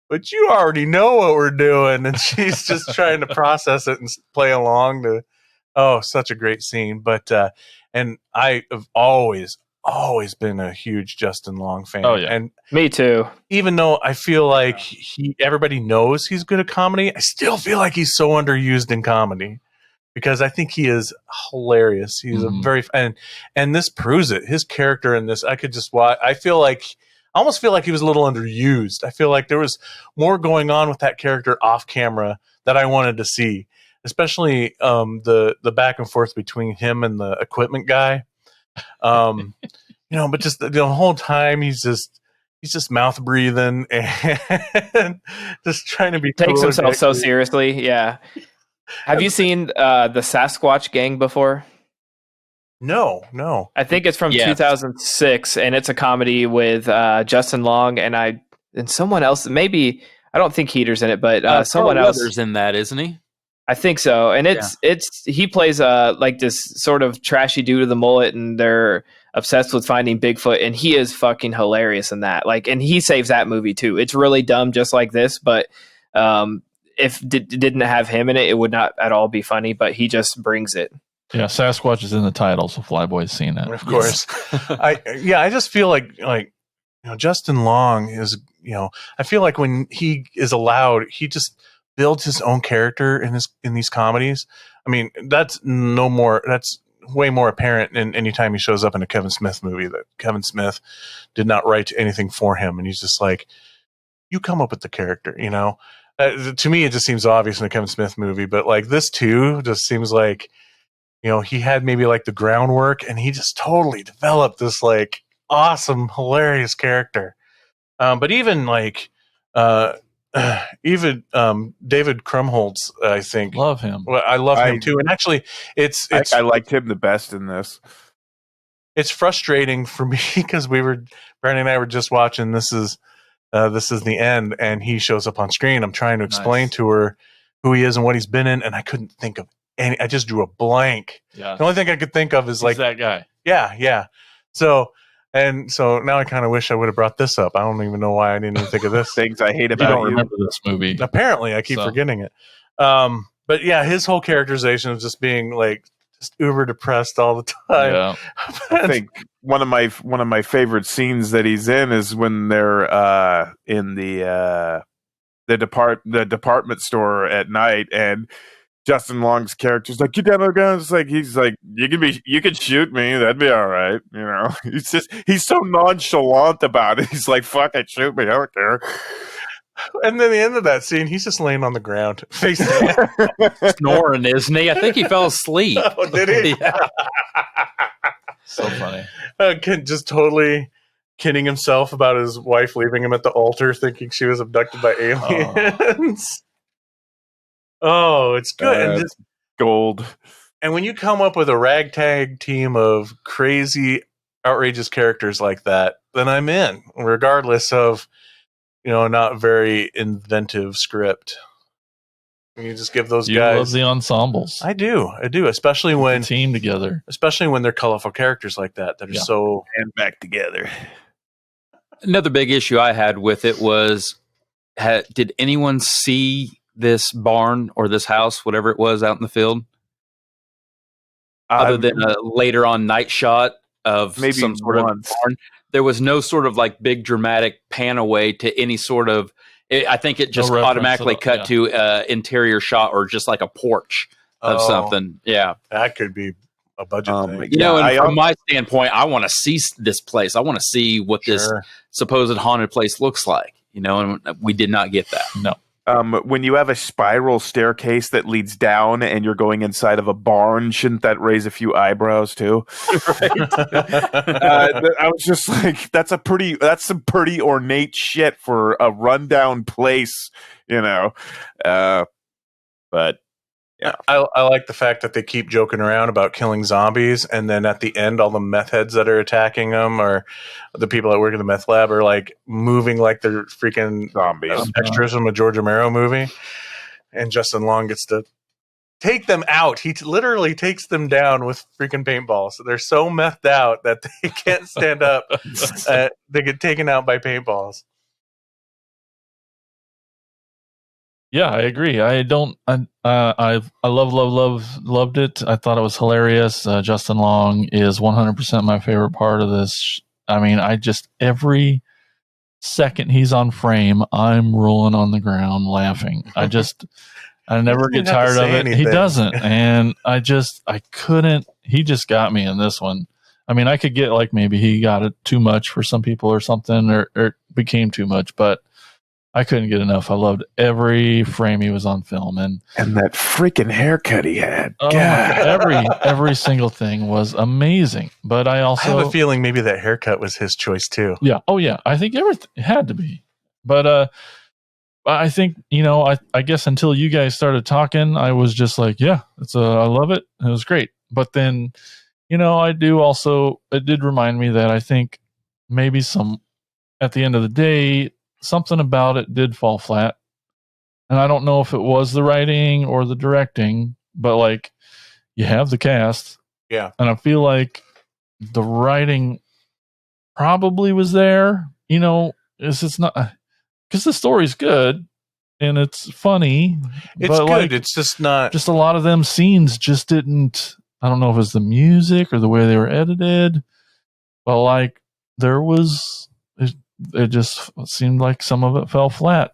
"But you already know what we're doing," and she's just trying to process it and play along. Such a great scene. But and I have always been a huge Justin Long fan. Oh yeah, and me too. Even though I feel like everybody knows he's good at comedy, I still feel like he's so underused in comedy. Because I think he is hilarious. He's a very and this proves it. His character in this, I could just watch. I almost feel like he was a little underused. I feel like there was more going on with that character off camera that I wanted to see, especially the back and forth between him and the equipment guy. But just the whole time he's just mouth breathing and just trying to be takes himself so seriously. Yeah. Have you seen the Sasquatch Gang before? No. I think it's from 2006, and it's a comedy with Justin Long, and I and someone else. Maybe I don't think Heater's in it, but someone Carl else. Weathers in that, isn't he? I think so. And it's he plays like this sort of trashy dude with a mullet, and they're obsessed with finding Bigfoot, and he is fucking hilarious in that. Like, and he saves that movie too. It's really dumb, just like this, but if didn't have him in it, it would not at all be funny. But he just brings it. Yeah, Sasquatch is in the title, so Flyboy's seen it. Of course. I just feel like Justin Long is, I feel like when he is allowed, he just builds his own character in these comedies. I mean, that's way more apparent in any time he shows up in a Kevin Smith movie, that Kevin Smith did not write anything for him, and he's just like, you come up with the character, to me it just seems obvious in a Kevin Smith movie, but like this too just seems like he had maybe like the groundwork, and he just totally developed this like awesome, hilarious character. But even like David Krumholtz, I think, love him. Well, I love him too. And actually, I liked him the best in this. It's frustrating for me because Brandon and I were just watching This Is the End, and he shows up on screen. I'm trying to explain to her who he is and what he's been in, and I couldn't think of any. I just drew a blank. Yeah. The only thing I could think of is like that guy. Yeah. So now I kind of wish I would have brought this up. I don't even know why I didn't even think of this. Things I hate about you. Don't remember this movie. Apparently, I keep forgetting it. But yeah, his whole characterization of just being like just uber depressed all the time. Yeah. I think one of my favorite scenes that he's in is when they're in the department store at night, and Justin Long's character's like, "You got no guns?" He's like, you can shoot me, that'd be all right. He's so nonchalant about it. He's like, "Fuck it, shoot me, I don't care." And then the end of that scene, he's just laying on the ground, face down, snoring, isn't he? I think he fell asleep. Oh, did he? Yeah. So funny. Just totally kidding himself about his wife leaving him at the altar, thinking she was abducted by aliens. Oh, it's good. And just gold. And when you come up with a ragtag team of crazy, outrageous characters like that, then I'm in, regardless of, not very inventive script. You just give those guys. Love the ensembles. I do, especially when team together, especially when they're colorful characters like that are so and back together. Another big issue I had with it was, did anyone see this barn or this house, whatever it was, out in the field? Other than a later on night shot of maybe some sort of barn, there was no sort of like big dramatic pan away to any sort of. I think it just automatically cut to interior shot or just like a porch of something. Yeah, that could be a budget thing. And from my standpoint, I want to see this place. I want to see what this supposed haunted place looks like. And we did not get that. No. When you have a spiral staircase that leads down and you're going inside of a barn, shouldn't that raise a few eyebrows too? Right? I was just like, that's some pretty ornate shit for a rundown place, but yeah. I like the fact that they keep joking around about killing zombies, and then at the end, all the meth heads that are attacking them, or the people that work in the meth lab, are like moving like they're freaking zombies, extras from a George Romero movie. And Justin Long gets to take them out. He literally takes them down with freaking paintballs. So they're so methed out that they can't stand up. They get taken out by paintballs. Yeah, I agree. I loved it. I thought it was hilarious. Justin Long is 100% my favorite part of this. I mean, every second he's on frame, I'm rolling on the ground laughing. I never get tired of it. He doesn't. And I couldn't, he just got me in this one. I mean, I could get like maybe he got it too much for some people or something, or it became too much, but I couldn't get enough. I loved every frame he was on film, and that freaking haircut he had. Oh, every single thing was amazing. But I have a feeling maybe that haircut was his choice too. Yeah. Oh yeah. I think everything had to be. But I think I guess until you guys started talking, I was just like, yeah, I love it. It was great. But then, I do also. It did remind me that I think maybe at the end of the day, something about it did fall flat. And I don't know if it was the writing or the directing, but like you have the cast. Yeah. And I feel like the writing probably was there, it's not because the story's good and it's funny. It's but good. Like, it's just not. just a lot of them scenes just didn't. I don't know if it was the music or the way they were edited, but like there was, it just seemed like some of it fell flat.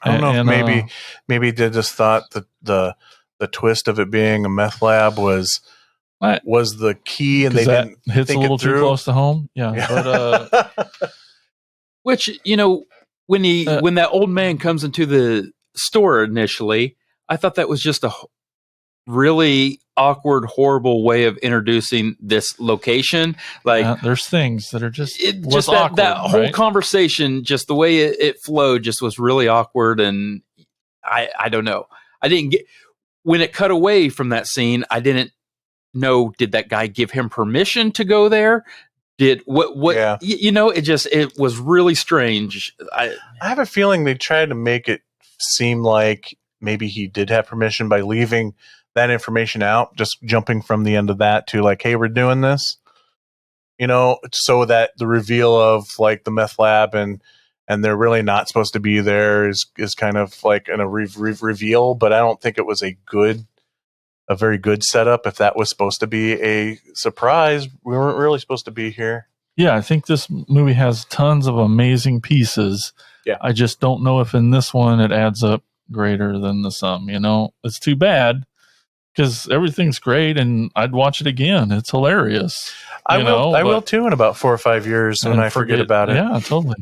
I don't know if maybe they just thought that the twist of it being a meth lab was the key, and they didn't hits think a little it through. too close to home. Yeah. But Which, when that old man comes into the store initially, I thought that was just a really awkward, horrible way of introducing this location. Like, there's things that are just that awkward, whole right? conversation, just the way it flowed, just was really awkward. And I don't know. I didn't get when it cut away from that scene. I didn't know. Did that guy give him permission to go there? Did what? Yeah. It was really strange. I have a feeling they tried to make it seem like maybe he did have permission by leaving that information out, just jumping from the end of that to like, hey, we're doing this, so that the reveal of like the meth lab and they're really not supposed to be there is kind of like a reveal. But I don't think it was a very good setup. If that was supposed to be a surprise, we weren't really supposed to be here. Yeah, I think this movie has tons of amazing pieces. Yeah. I just don't know if in this one it adds up greater than the sum. It's too bad because everything's great and I'd watch it again. It's hilarious. I will too in about 4 or 5 years when I forget about it. Yeah, totally.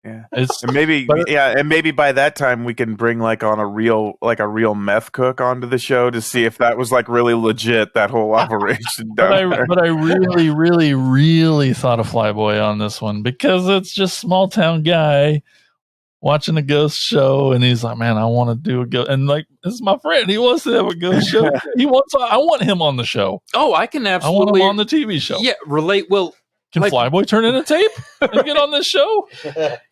Yeah, and maybe by that time we can bring like a real meth cook onto the show to see if that was like really legit, that whole operation. But I really, really, really thought of Flyboy on this one because it's just small town guy watching a ghost show, and he's like, "Man, I want to do a ghost." And like, this is my friend; he wants to have a ghost show. I want him on the show. Oh, I can absolutely. I want him on the TV show. Yeah, relate. Well, can Flyboy turn in a tape and get on this show?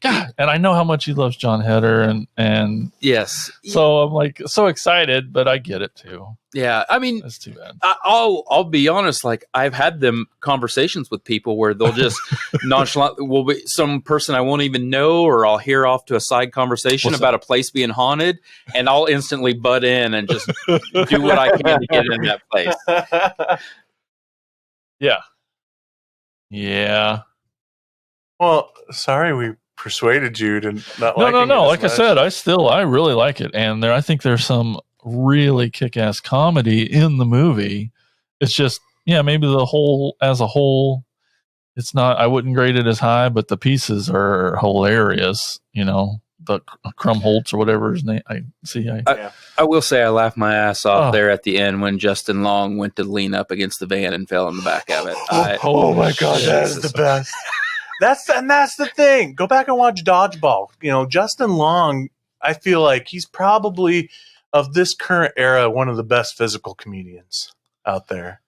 God, and I know how much he loves John Heder, and yes, so I'm like so excited, but I get it too. Yeah, I mean, that's too bad. I'll be honest. Like, I've had them conversations with people where they'll just nonchalant will be some person I won't even know, or I'll hear off to a side conversation about a place being haunted, and I'll instantly butt in and just do what I can to get in that place. Yeah. Yeah. Well, sorry we persuaded you to not like it. No. Like I said, I really like it, and I think there's some really kick-ass comedy in the movie. It's just, maybe as a whole, it's not. I wouldn't grade it as high, but the pieces are hilarious. The Krumholtz or whatever his name. I will say I laughed my ass off there at the end when Justin Long went to lean up against the van and fell in the back of it. Oh my God, that is the best. That's the thing. Go back and watch Dodgeball. Justin Long, I feel like he's probably of this current era one of the best physical comedians out there.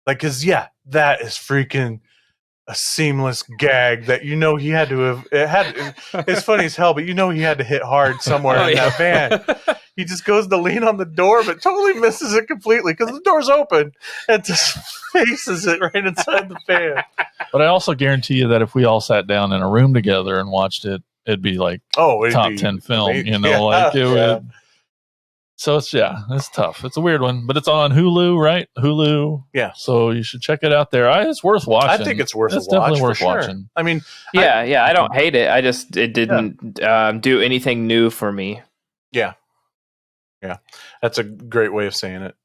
Like, that is freaking a seamless gag that he had to have. It's funny as hell, but he had to hit hard somewhere in that van. He just goes to lean on the door, but totally misses it completely because the door's open and just faces it right inside the van. But I also guarantee you that if we all sat down in a room together and watched it, it'd be like top 10 film. Would. So it's tough. It's a weird one, but it's on Hulu, right? Hulu. Yeah. So you should check it out there. It's worth watching. I think it's worth a watch. Definitely worth for sure. watching. I mean, I don't hate it. It didn't do anything new for me. Yeah. Yeah. That's a great way of saying it.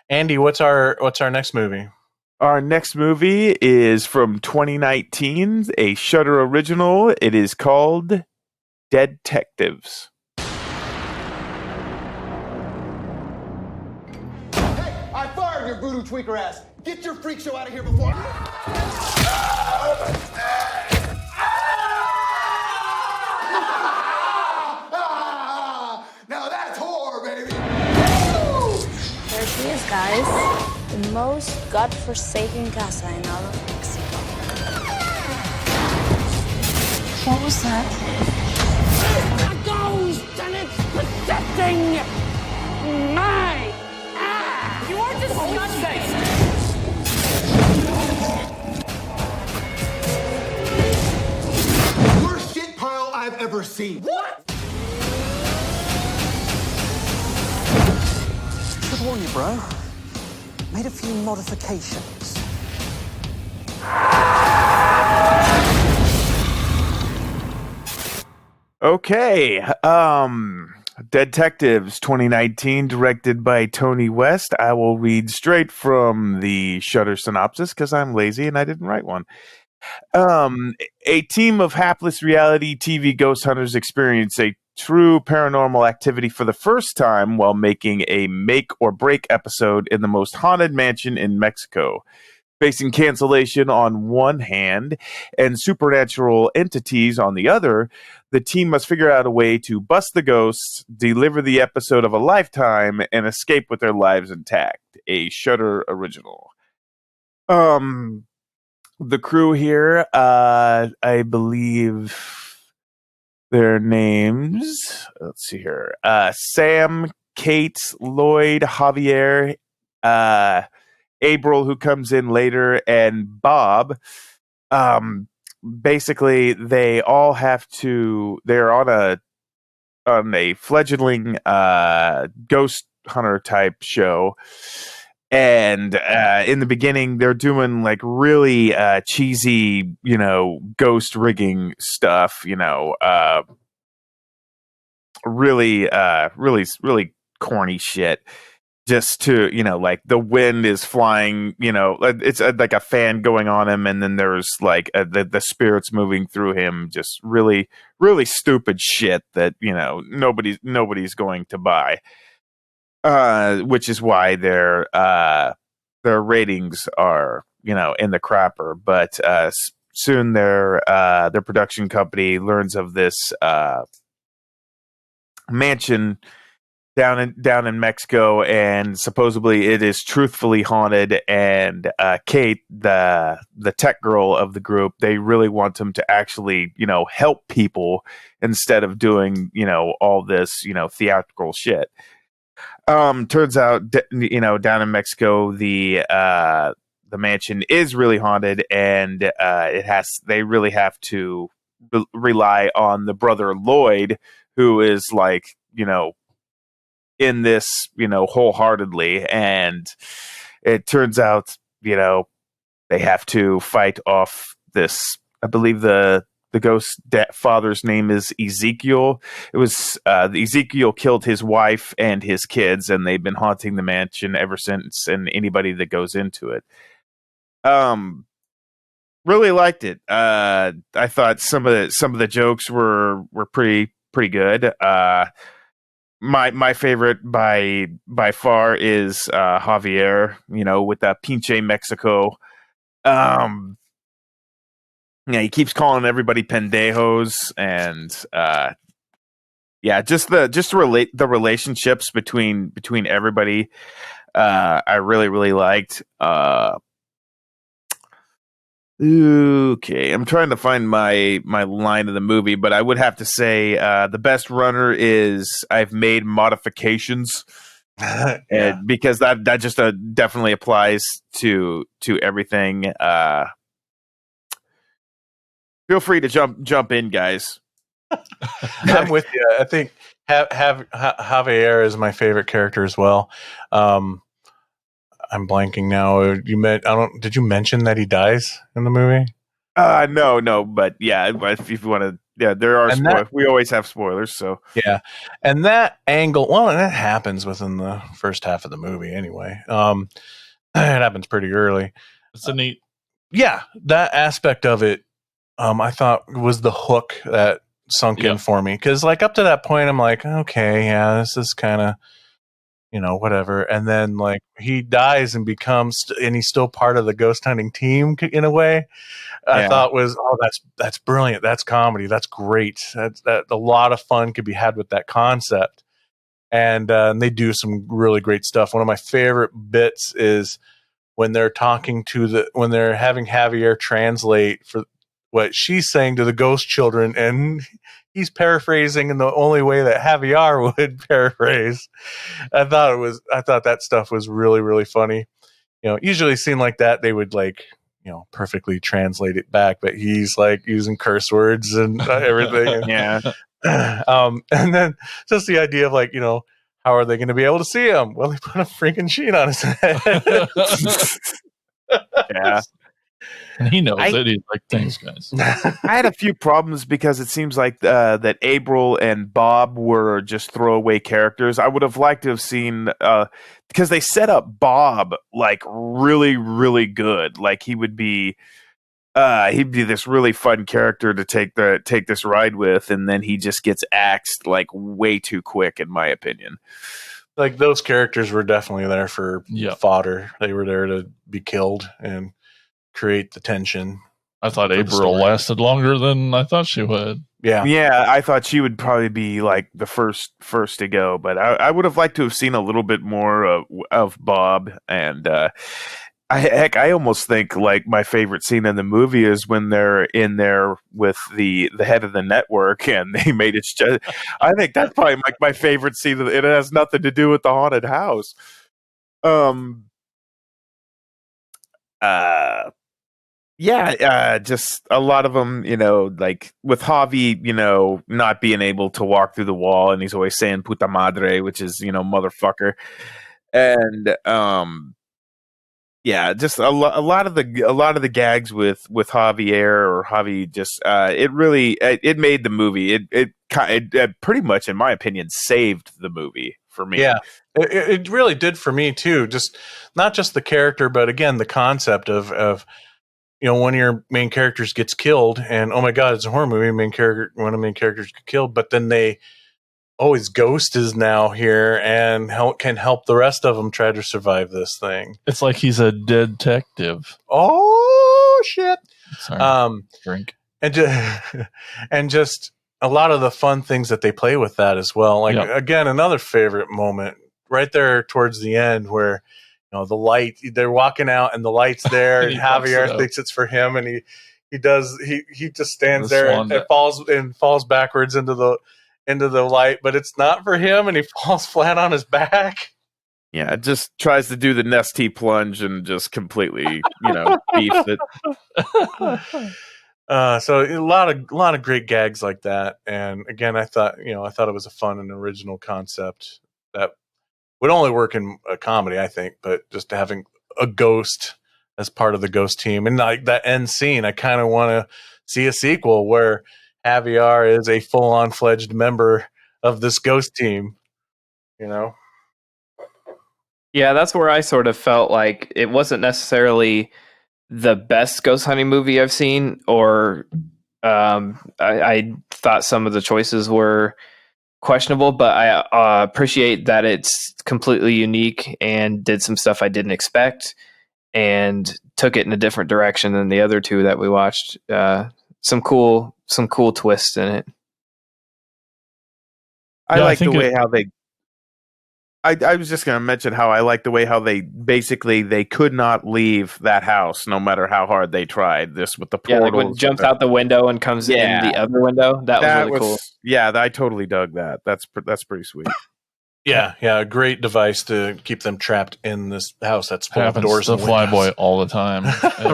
Andy, what's our next movie? Our next movie is from 2019, a Shudder original. It is called Dead Detectives. I fired your voodoo tweaker ass. Get your freak show out of here before. Now that's horror, baby. There she is, guys. The most godforsaken casa in all of Mexico. What was that? A ghost, and it's possessing my ass. You are disgusting. Worst shit pile I've ever seen. What? Should warn you, bro. Made a few modifications. Okay. Detectives 2019, directed by Tony West. I will read straight from the Shudder synopsis because I'm lazy and I didn't write one. A team of hapless reality TV ghost hunters experience a true paranormal activity for the first time while making a make or break episode in the most haunted mansion in Mexico. Facing cancellation on one hand and supernatural entities on the other, the team must figure out a way to bust the ghosts, deliver the episode of a lifetime, and escape with their lives intact. A Shudder original. The crew here, I believe their names. Let's see here. Sam, Kate, Lloyd, Javier, April, who comes in later, and Bob. Basically, they all have to. They're on a fledgling ghost hunter type show, and in the beginning, they're doing like really cheesy, ghost rigging stuff. Really corny shit. Just to, like the wind is flying, it's like a fan going on him, and then there's like the spirits moving through him. Just really, really stupid shit that nobody's going to buy. Which is why their ratings are in the crapper. But soon their production company learns of this mansion down in Mexico, and supposedly it is truthfully haunted. And Kate, the tech girl of the group, they really want them to actually help people instead of doing all this theatrical shit. Turns out down in Mexico, the mansion is really haunted, and they really have to rely on the brother Lloyd, who is like in this wholeheartedly. And it turns out they have to fight off this. I believe the ghost father's name is Ezekiel. It was Ezekiel killed his wife and his kids, and they've been haunting the mansion ever since, and anybody that goes into it. Really liked it. I thought some of the jokes were pretty good. My favorite by far is Javier, with the Pinche Mexico. He keeps calling everybody pendejos, and just the relationships between everybody. I really liked. Okay, I'm trying to find my line of the movie, but I would have to say the best runner is I've made modifications, and because that just definitely applies to everything. Feel free to jump in, guys. I'm with you. I think Javier is my favorite character as well. I'm blanking now. Did you mention that he dies in the movie? No, but yeah, if you want to, there are spoilers. We always have spoilers, so yeah. And that angle, well, that happens within the first half of the movie anyway. It happens pretty early. It's a neat, that aspect of it, I thought was the hook that sunk in for me, because like up to that point, I'm like, okay, yeah, this is kind of, whatever. And then like he dies and and he's still part of the ghost hunting team in a way. I thought was, that's brilliant. That's comedy. That's great. That a lot of fun could be had with that concept. And they do some really great stuff. One of my favorite bits is when they're talking when they're having Javier translate for what she's saying to the ghost children, and he's paraphrasing in the only way that Javier would paraphrase. I thought that stuff was really, really funny. Usually a scene like that, they would perfectly translate it back, but he's like using curse words and everything. Yeah. And then just the idea of how are they going to be able to see him? Well, he put a freaking sheet on his head. Yeah. And he knows it. He's like, thanks, guys. I had a few problems because it seems like that April and Bob were just throwaway characters. I would have liked to have seen because they set up Bob like really, really good. Like he'd be this really fun character to take this ride with, and then he just gets axed like way too quick, in my opinion. Like those characters were definitely there for fodder. They were there to be killed and create the tension. I thought April lasted longer than I thought she would. Yeah, I thought she would probably be like the first to go, but I would have liked to have seen a little bit more of Bob. And I almost think like my favorite scene in the movie is when they're in there with the head of the network, and they made it. I think that's probably like my favorite scene. It has nothing to do with the haunted house. Just a lot of them, like with Javi, not being able to walk through the wall, and he's always saying puta madre, which is, motherfucker. And, just a lot of the gags with Javier or Javi, just, it made the movie. It pretty much, in my opinion, saved the movie for me. Yeah, it really did for me too. Just not just the character, but again, the concept of one of your main characters gets killed, and oh my god, it's a horror movie. One of the main characters get killed, but then his ghost is now here and can help the rest of them try to survive this thing. It's like he's a detective. Oh shit! Sorry, drink. And just a lot of the fun things that they play with that as well. Like again, another favorite moment right there towards the end where. The light, they're walking out and the light's there, and Javier thinks it's for him, and he just stands there and falls backwards into the light, but it's not for him, and he falls flat on his back. Yeah, just tries to do the Nestea plunge and just completely, beefs it. So a lot of great gags like that, and again, I thought it was a fun and original concept that would only work in a comedy, I think, but just having a ghost as part of the ghost team, and like that end scene, I kind of want to see a sequel where Javier is a full-on fledged member of this ghost team. Yeah, that's where I sort of felt like it wasn't necessarily the best ghost hunting movie I've seen, or I thought some of the choices were questionable, but I appreciate that it's completely unique and did some stuff I didn't expect and took it in a different direction than the other two that we watched. Some cool twists in it. I like the way how they. I was just going to mention how I like the way how they could not leave that house no matter how hard they tried. This with the portals. Yeah, like when it jumps out the window and comes in the other window. That was really cool. Yeah, I totally dug that. That's pretty sweet. Yeah, a great device to keep them trapped in this house that's full of doors to and windows. Flyboy all the time.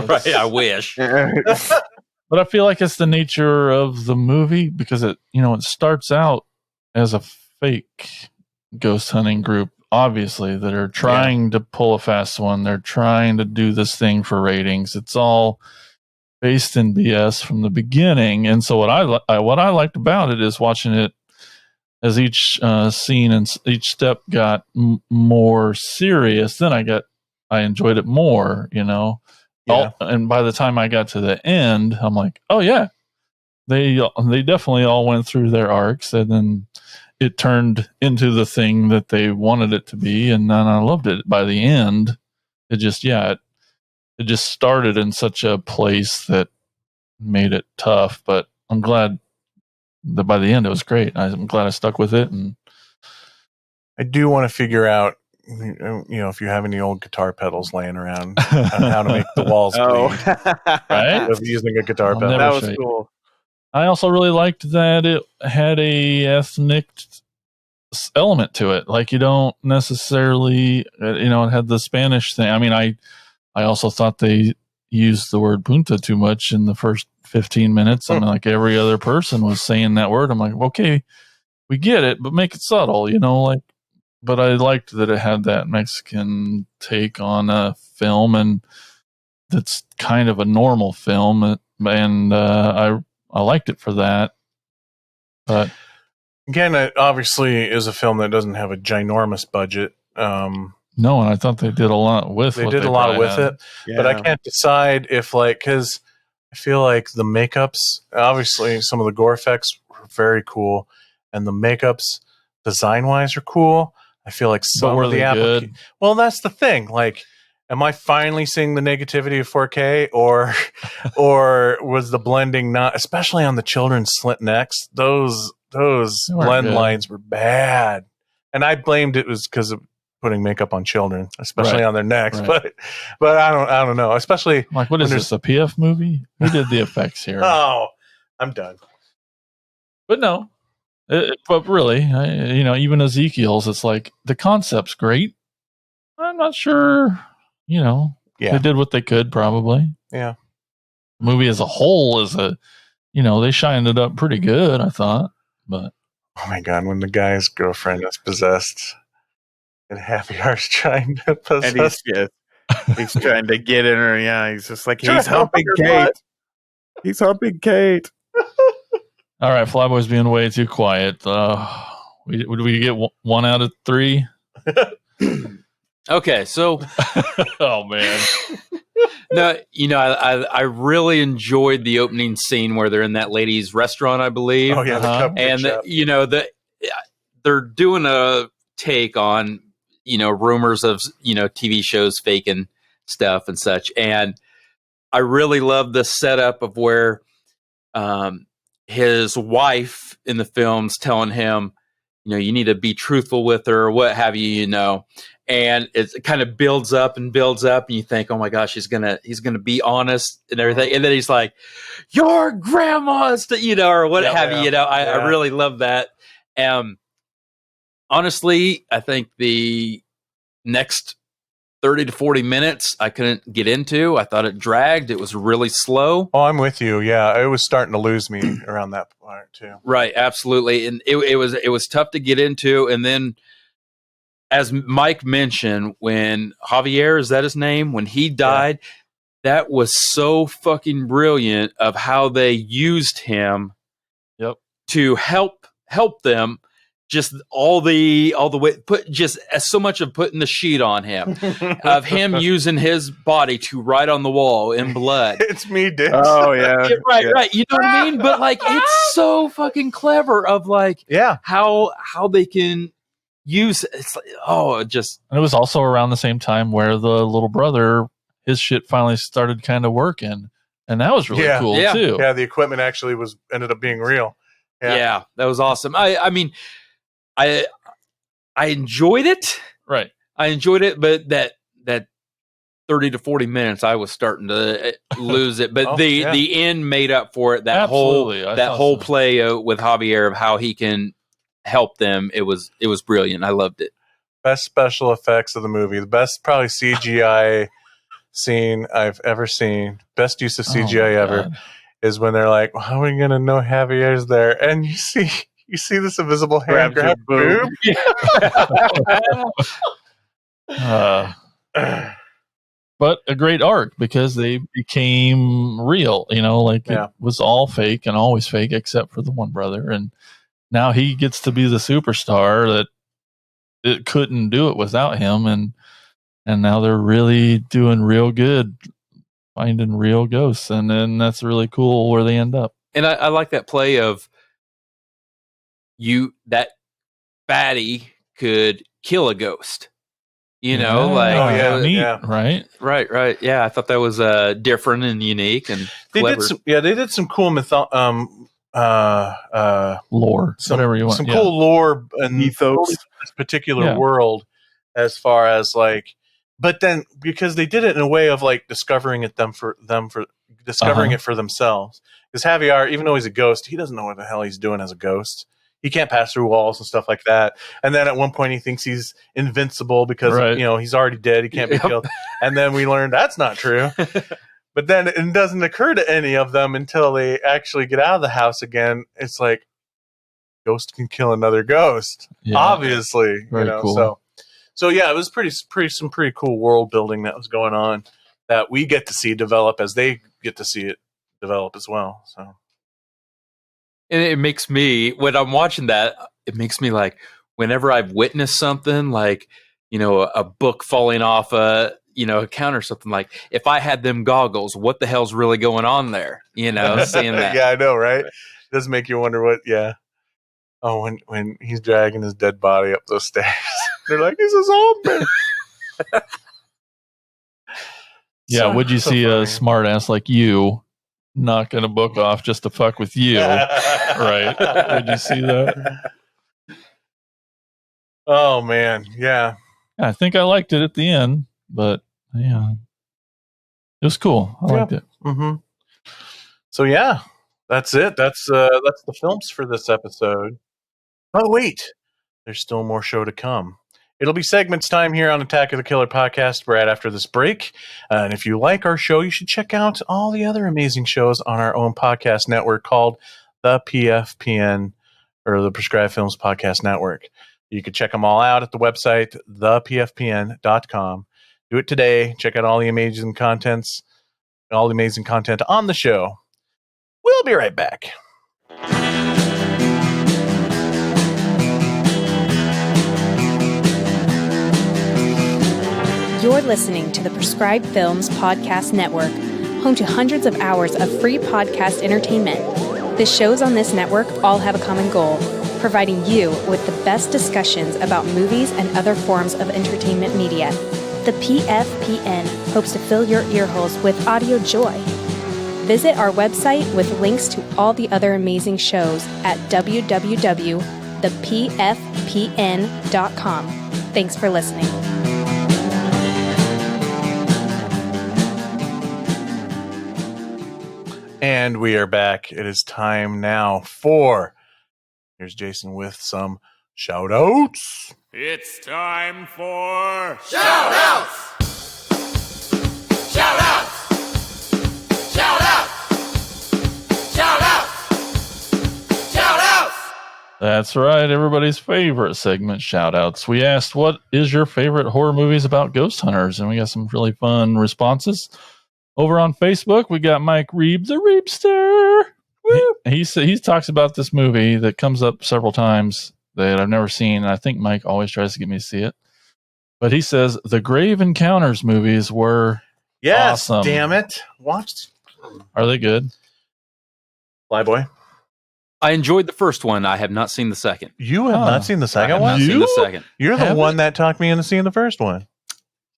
Right, I wish. But I feel like it's the nature of the movie because it starts out as a fake ghost hunting group, obviously, that are trying to pull a fast one. They're trying to do this thing for ratings. It's all based in BS from the beginning. And so what I liked about it is watching it as each scene and each step got more serious. Then I enjoyed it more, and by the time I got to the end, I'm like, oh yeah, they definitely all went through their arcs, and then it turned into the thing that they wanted it to be, and then I loved it. By the end, it just started in such a place that made it tough, but I'm glad that by the end it was great. I'm glad I stuck with it. And I do want to figure out, if you have any old guitar pedals laying around on how to make the walls bleed. Right? Of using a guitar pedal. That was cool. I also really liked that it had a ethnic element to it. Like, you don't necessarily, it had the Spanish thing. I mean, I also thought they used the word punta too much in the first 15 minutes. I mean, like every other person was saying that word. I'm like, okay, we get it, but make it subtle, but I liked that it had that Mexican take on a film, and that's kind of a normal film. And I liked it for that. But again, it obviously is a film that doesn't have a ginormous budget. No, and I thought they did a lot with it. But I can't decide if, because I feel like the makeups, obviously some of the gore effects were very cool, and the makeups design-wise are cool. I feel like some were of the they good? Well, that's the thing. Like, am I finally seeing the negativity of 4K, or was the blending not, especially on the children's slit necks? Those blend good. lines were bad, and I blamed it was because of putting makeup on children, especially on their necks. Right. But I don't know. Especially like, what is this, a PF movie? Who did the effects here? Oh, I'm done. But no, but really, even Ezekiel's, it's like the concept's great. I'm not sure, they did what they could probably. Yeah. The movie as a whole they shined it up pretty good, I thought. But oh my God, when the guy's girlfriend is possessed and Happy Hour's trying to possess, and he's trying to get in her. Yeah, he's just like, he's humping Kate. He's humping Kate. All right, Flyboy's being way too quiet. Would we get 1 out of 3? Okay, so oh man. No, I really enjoyed the opening scene where they're in that lady's restaurant, I believe. Oh yeah, the and they're doing a take on rumors of TV shows faking stuff and such, and I really love the setup of where his wife in the film's telling him, you need to be truthful with her or what have you, and it kind of builds up, and you think, oh my gosh, he's gonna be honest and everything, and then he's like, your grandma's, or what have you, I really love that. Honestly, I think the next 30 to 40 minutes I couldn't get into. I thought it dragged. It was really slow. Oh, I'm with you. Yeah, it was starting to lose me around that part too. Right, absolutely. And it was tough to get into. And then, as Mike mentioned, when Javier, is that his name? When he died, that was so fucking brilliant of how they used him to help them. Just all the way, put just so much of putting the sheet on him, of him using his body to write on the wall in blood. It's me, Dick. Oh yeah, right. You know what I mean? But like, it's so fucking clever of like, how they can use. It's like, And it was also around the same time where the little brother, his shit finally started kind of working, and that was really cool too. Yeah, the equipment actually ended up being real. Yeah, that was awesome. I mean. I enjoyed it. Right. I enjoyed it, but that 30 to 40 minutes, I was starting to lose it. But the end made up for it. That whole play with Javier of how he can help them. It was brilliant. I loved it. Best special effects of the movie. The best probably CGI scene I've ever seen. Best use of CGI ever is when they're like, well, how are we going to know Javier's there? And you see this invisible hand grab your boob. But a great arc because they became real, it was all fake and always fake except for the one brother. And now he gets to be the superstar that it couldn't do it without him. And now they're really doing real good, finding real ghosts. And then that's really cool where they end up. And I like that play of, that fatty could kill a ghost, neat, right. Yeah, I thought that was different and unique and clever. They did some cool lore, whatever you want. Some cool lore and ethos, this particular world as far as like, but then because they did it in a way of like discovering it for discovering it for themselves. Because Javier, even though he's a ghost, he doesn't know what the hell he's doing as a ghost. He can't pass through walls and stuff like that. And then at one point he thinks he's invincible because he's already dead. He can't be killed. And then we learned that's not true. But then it doesn't occur to any of them until they actually get out of the house again. It's like, ghost can kill another ghost, obviously. Very cool. So yeah, it was some pretty cool world building that was going on that we get to see develop as they get to see it develop as well. So, and it makes me, when I'm watching that, it makes me like, whenever I've witnessed something like, a book falling off a counter or something, like, if I had them goggles, what the hell's really going on there? Seeing that. Yeah, I know, right? It does make you wonder what. Yeah. Oh, when he's dragging his dead body up those stairs, they're like, he's a zombie. Yeah, would you see a smart ass like you knocking a book off just to fuck with you? Right? Would you see that? Oh man, yeah. I think I liked it at the end, but yeah, it was cool. I liked it. Mm-hmm. So yeah, that's it. That's the films for this episode. Oh wait, there's still more show to come. It'll be segments time here on Attack of the Killer podcast right after this break. And if you like our show, you should check out all the other amazing shows on our own podcast network called the PFPN, or the Prescribed Films Podcast Network. You can check them all out at the website, thepfpn.com. Do it today. Check out all the amazing content on the show. We'll be right back. You're listening to the Prescribed Films Podcast Network, home to hundreds of hours of free podcast entertainment. The shows on this network all have a common goal, providing you with the best discussions about movies and other forms of entertainment media. The PFPN hopes to fill your earholes with audio joy. Visit our website with links to all the other amazing shows at www.thepfpn.com. Thanks for listening. And we are back. It is time now for... Here's Jason with some shout-outs. It's time for shout-outs! Shout-outs! Shout-outs! Shout-outs! Shout-outs! That's right. Everybody's favorite segment, shout-outs. We asked, what is your favorite horror movies about ghost hunters? And we got some really fun responses. Over on Facebook, we got Mike Reeb, the Reebster. He talks about this movie that comes up several times that I've never seen. I think Mike always tries to get me to see it. But he says the Grave Encounters movies were awesome. Damn it. Watched. Are they good? Flyboy. I enjoyed the first one. I have not seen the second. You have not seen the second one? I have not seen the second. You're the one that talked me into seeing the first one.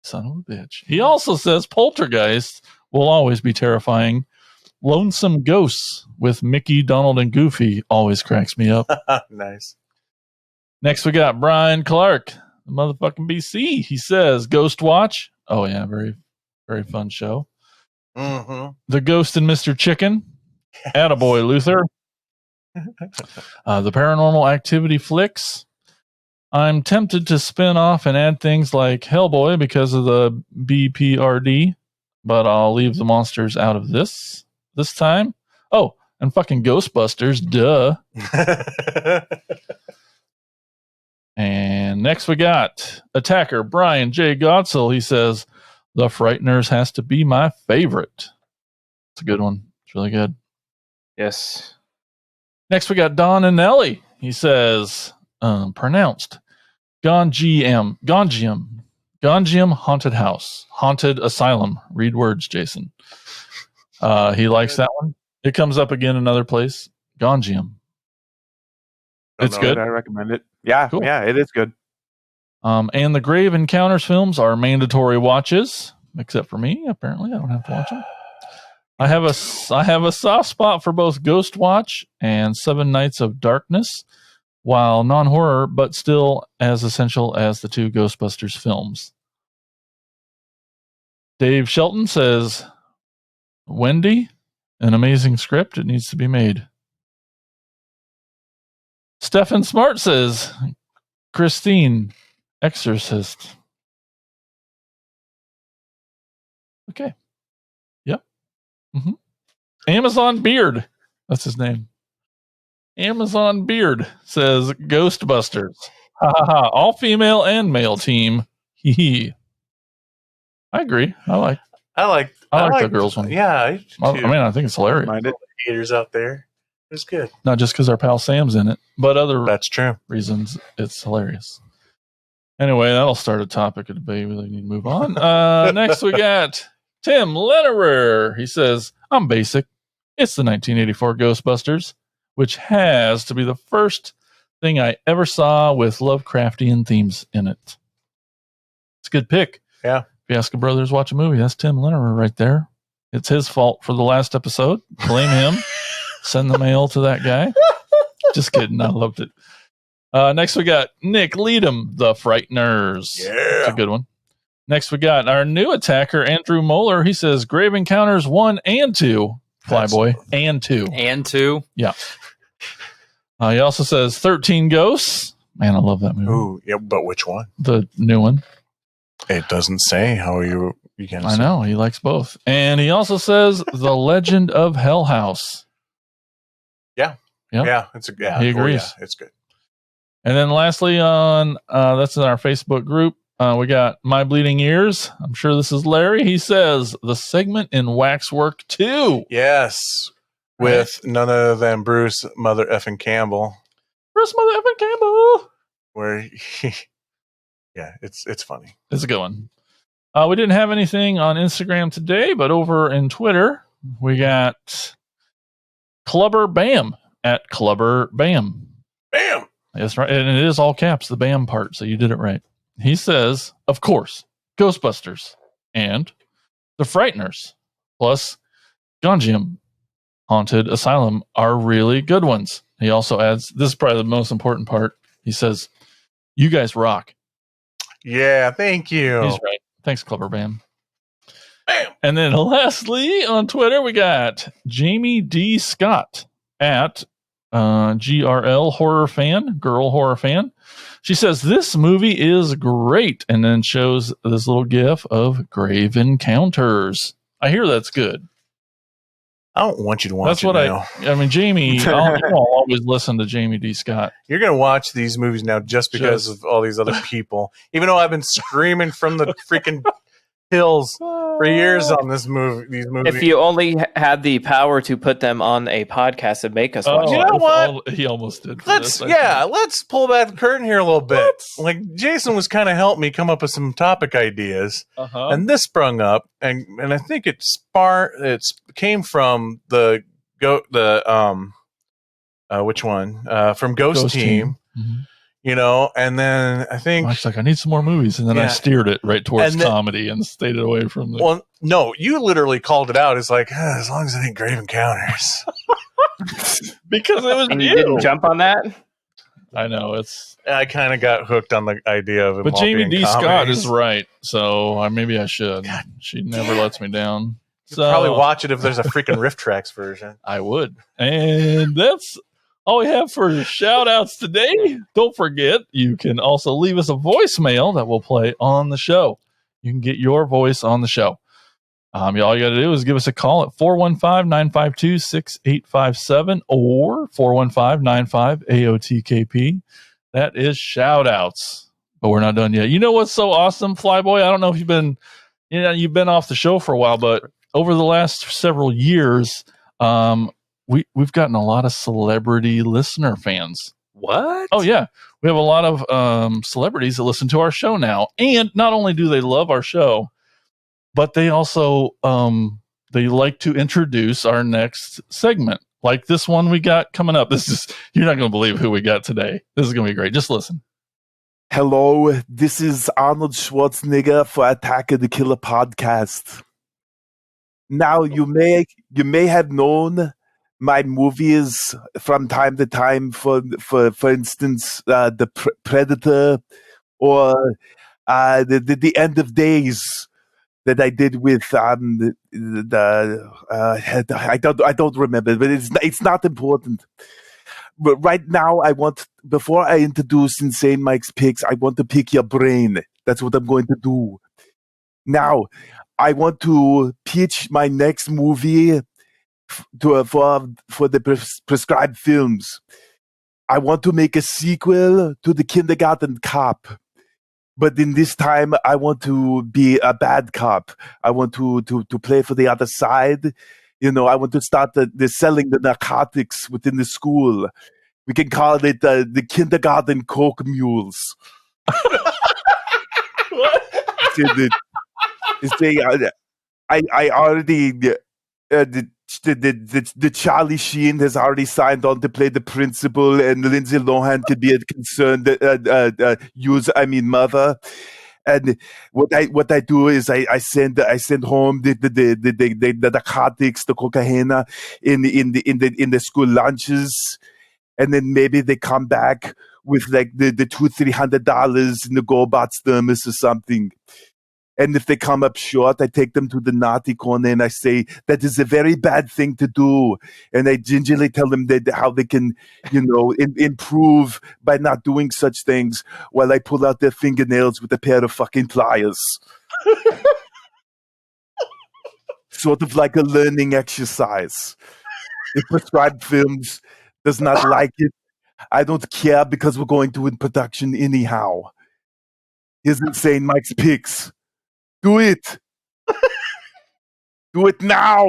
Son of a bitch. He also says Poltergeist will always be terrifying. Lonesome Ghosts with Mickey, Donald, and Goofy always cracks me up. Nice. Next, we got Brian Clark, the motherfucking BC. He says Ghost Watch. Oh, yeah, very, very fun show. Mm-hmm. The Ghost and Mr. Chicken. Attaboy, Luther. The Paranormal Activity flicks. I'm tempted to spin off and add things like Hellboy because of the BPRD, but I'll leave the monsters out of this time. Oh, and fucking Ghostbusters, duh. And next we got Attacker Brian J. Gotzel. He says, The Frighteners has to be my favorite. It's a good one. It's really good. Yes. Next we got Don and Nelly. He says, pronounced Gonjiam Haunted House. Haunted Asylum. Read words, Jason. He likes that one. It comes up again another place. Gonjiam. It's good. I recommend it. Yeah, cool. Yeah, it is good. And the Grave Encounters films are mandatory watches, except for me. Apparently, I don't have to watch them. I have a soft spot for both Ghost Watch and 7 Nights of Darkness. while non-horror, but still as essential as the two Ghostbusters films. Dave Shelton says, Wendy, an amazing script. It needs to be made. Stefan Smart says, Christine, Exorcist. Okay. Yep. Mm-hmm. Amazon Beard. That's his name. Amazon Beard says Ghostbusters. Ha ha ha. All female and male team. Hee hee. I agree. I like the girls one. Yeah, I think it's hilarious. Mind it, haters out there. It's good. Not just because our pal Sam's in it, but other That's true. reasons it's hilarious. Anyway, that'll start a topic of debate. We need to move on. Next, we got Tim Lederer. He says, I'm basic. It's the 1984 Ghostbusters, which has to be the first thing I ever saw with Lovecraftian themes in it. It's a good pick. Yeah. If you ask a brother to watch a movie, that's Tim Lederer right there. It's his fault for the last episode. Blame him. Send the mail to that guy. Just kidding. I loved it. Next, we got Nick Leadham, The Frighteners. Yeah. That's a good one. Next, we got our new attacker, Andrew Moeller. He says Grave Encounters 1 and 2. Flyboy. And 2. And 2. Yeah. He also says 13 Ghosts. Man, I love that movie. Ooh, yeah, but which one? The new one. It doesn't say how you can. I know. He likes both. And he also says The Legend of Hell House. Yeah. Yep. Yeah. He agrees. Yeah, it's good. And then lastly, on that's in our Facebook group, we got My Bleeding Ears. I'm sure this is Larry. He says the segment in Waxwork 2. Yes. With none other than Bruce Mother effing Campbell. Bruce Mother effing Campbell. Where he, yeah, it's funny. It's a good one. We didn't have anything on Instagram today, but over in Twitter, we got Clubber Bam at Clubber Bam. Bam! That's right. And it is all caps, the Bam part, so you did it right. He says, of course, Ghostbusters and The Frighteners, plus Gonjiam Haunted Asylum are really good ones. He also adds, this is probably the most important part. He says, you guys rock. Yeah, thank you. He's right. Thanks, Clubber Bam. Bam! And then lastly, on Twitter, we got Jamie D. Scott at GRL Horror Fan, Girl Horror Fan. She says, this movie is great, and then shows this little gif of Grave Encounters. I hear that's good. I don't want you to watch That's it what now. I mean, Jamie, I'll always listen to Jamie D. Scott. You're going to watch these movies now just because of all these other people. Even though I've been screaming from the freaking hills for years on these movies. If you only had the power to put them on a podcast and make us watch you it. know what? He almost did. Let's pull back the curtain here a little bit. Like Jason was kind of helping me come up with some topic ideas, and this sprung up, and I think it came from the which one from Ghost Team. Mm-hmm. You know, and then I think Mike's like, I need some more movies, and then I steered it right towards comedy and stayed away from the. Well, no, you literally called it out. It's like, as long as it ain't Grave Encounters, because it was and you didn't jump on that. I know I kind of got hooked on the idea of it. But Jamie D. Scott is right, so maybe I should. God, she never lets me down. So probably watch it if there's a freaking Riff Tracks version. I would, and that's all we have for shout outs today. Don't forget, you can also leave us a voicemail that we'll play on the show. You can get your voice on the show. All you got to do is give us a call at 415-952-6857 or 415-95-AOTKP. That is shout outs. But we're not done yet. You know what's so awesome, Flyboy? I don't know if you've been off the show for a while, but over the last several years, we've gotten a lot of celebrity listener fans. What? Oh, yeah. We have a lot of celebrities that listen to our show now. And not only do they love our show, but they also they like to introduce our next segment. Like this one we got coming up. You're not going to believe who we got today. This is going to be great. Just listen. Hello, this is Arnold Schwarzenegger for Attack of the Killer podcast. Now, you may have known my movies from time to time. For instance, the Predator, or the End of Days that I did with I don't remember, but it's not important. But right now, before I introduce Insane Mike's picks, I want to pick your brain. That's what I'm going to do. Now, I want to pitch my next movie for the prescribed films. I want to make a sequel to The Kindergarten Cop. But in this time, I want to be a bad cop. I want to play for the other side. I want to start the selling the narcotics within the school. We can call it the Kindergarten Coke Mules. I already the Charlie Sheen has already signed on to play the principal, and Lindsay Lohan could be a concerned mother. And what I do is I send home the narcotics, the cocaine in the school lunches, and then maybe they come back with like the $200-300 in the GoBots thermos or something. And if they come up short, I take them to the naughty corner and I say, that is a very bad thing to do. And I gingerly tell them how they can, improve by not doing such things, while I pull out their fingernails with a pair of fucking pliers. Sort of like a learning exercise. If Prescribed Films does not like it, I don't care, because we're going to in production anyhow. Here's Insane Mike's picks. Do it. Do it now.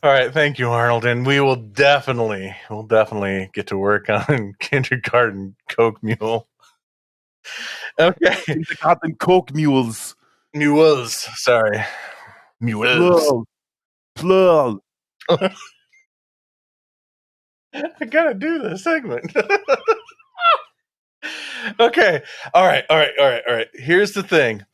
All right, thank you, Arnold, and we'll definitely get to work on Kindergarten Coke Mule. Okay, Kindergarten Coke Mules. Sorry, mules. Plural. I gotta do this segment. Okay. All right. Here's the thing.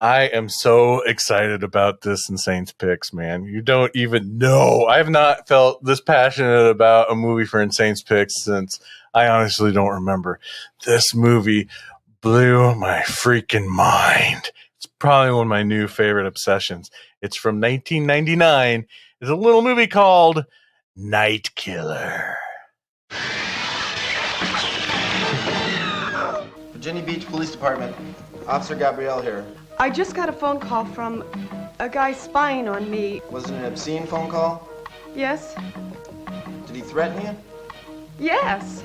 I am so excited about this Insane's picks, man. You don't even know. I have not felt this passionate about a movie for Insane's picks since I honestly don't remember. This movie blew my freaking mind. It's probably one of my new favorite obsessions. It's from 1999. It's a little movie called Night Killer. Virginia Beach Police Department. Officer Gabrielle here. I just got a phone call from a guy spying on me. Was it an obscene phone call? Yes? Did he threaten you? Yes.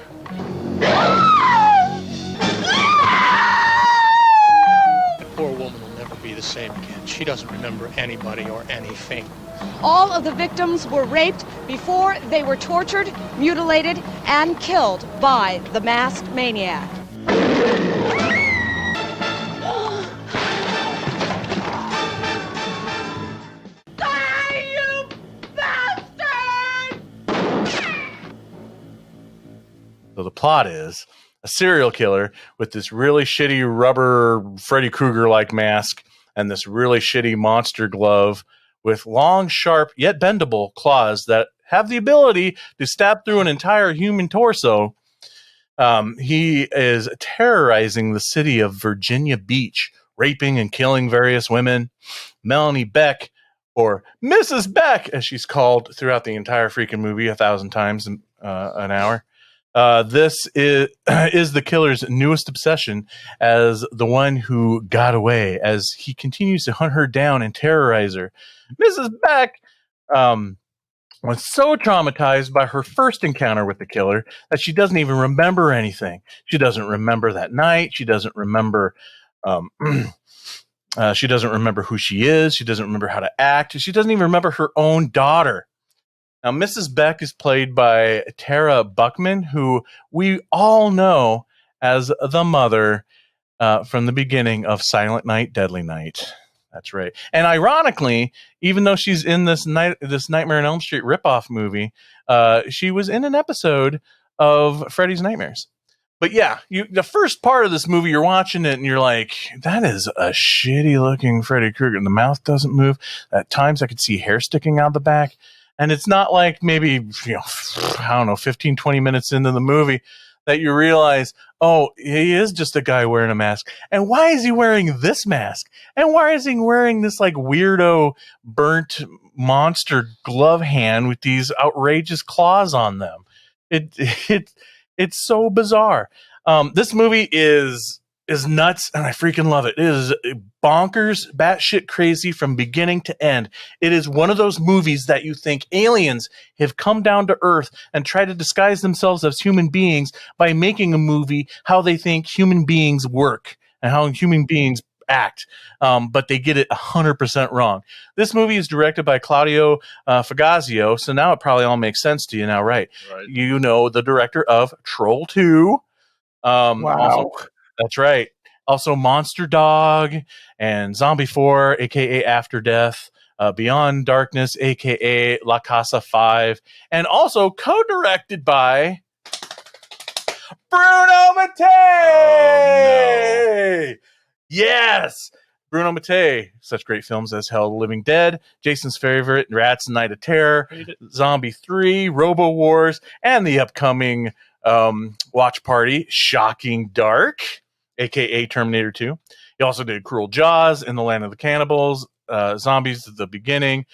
The poor woman will never be the same again. She doesn't remember anybody or anything. All of the victims were raped before they were tortured, mutilated, and killed by the masked maniac. So the plot is a serial killer with this really shitty rubber Freddy Krueger-like mask and this really shitty monster glove with long, sharp, yet bendable claws that have the ability to stab through an entire human torso. He is terrorizing the city of Virginia Beach, raping and killing various women. Melanie Beck, or Mrs. Beck, as she's called throughout the entire freaking movie 1,000 times an hour. This is the killer's newest obsession as the one who got away, as he continues to hunt her down and terrorize her. Mrs. Beck was so traumatized by her first encounter with the killer that she doesn't even remember anything. She doesn't remember that night. She doesn't remember she doesn't remember who she is. She doesn't remember how to act. She doesn't even remember her own daughter. Now, Mrs. Beck is played by Tara Buckman, who we all know as the mother from the beginning of Silent Night, Deadly Night. That's right. And ironically, even though she's in this Nightmare on Elm Street ripoff movie, she was in an episode of Freddy's nightmares. But yeah, the first part of this movie, you're watching it and you're like, that is a shitty looking Freddy Krueger. The mouth doesn't move. At times I could see hair sticking out the back. And it's not like maybe, 15, 20 minutes into the movie that you realize, oh, he is just a guy wearing a mask. And why is he wearing this mask? And why is he wearing this like weirdo burnt monster glove hand with these outrageous claws on them? It's so bizarre. This movie is nuts, and I freaking love it. It is bonkers, batshit crazy from beginning to end. It is one of those movies that you think aliens have come down to Earth and try to disguise themselves as human beings by making a movie how they think human beings work and how human beings act, but they get it 100% wrong. This movie is directed by Claudio Fagazio, so now it probably all makes sense to you now, right? You know the director of Troll 2. Wow. Also, that's right. Also Monster Dog and Zombie 4, a.k.a. After Death, Beyond Darkness, a.k.a. La Casa 5, and also co-directed by Bruno Mattei! Yes! Bruno Mattei. Such great films as Hell, the Living Dead, Jason's Favorite, Rats, Night of Terror, Zombie 3, Robo Wars, and the upcoming watch party, Shocking Dark, a.k.a. Terminator 2. He also did Cruel Jaws, In the Land of the Cannibals, Zombies at the Beginning,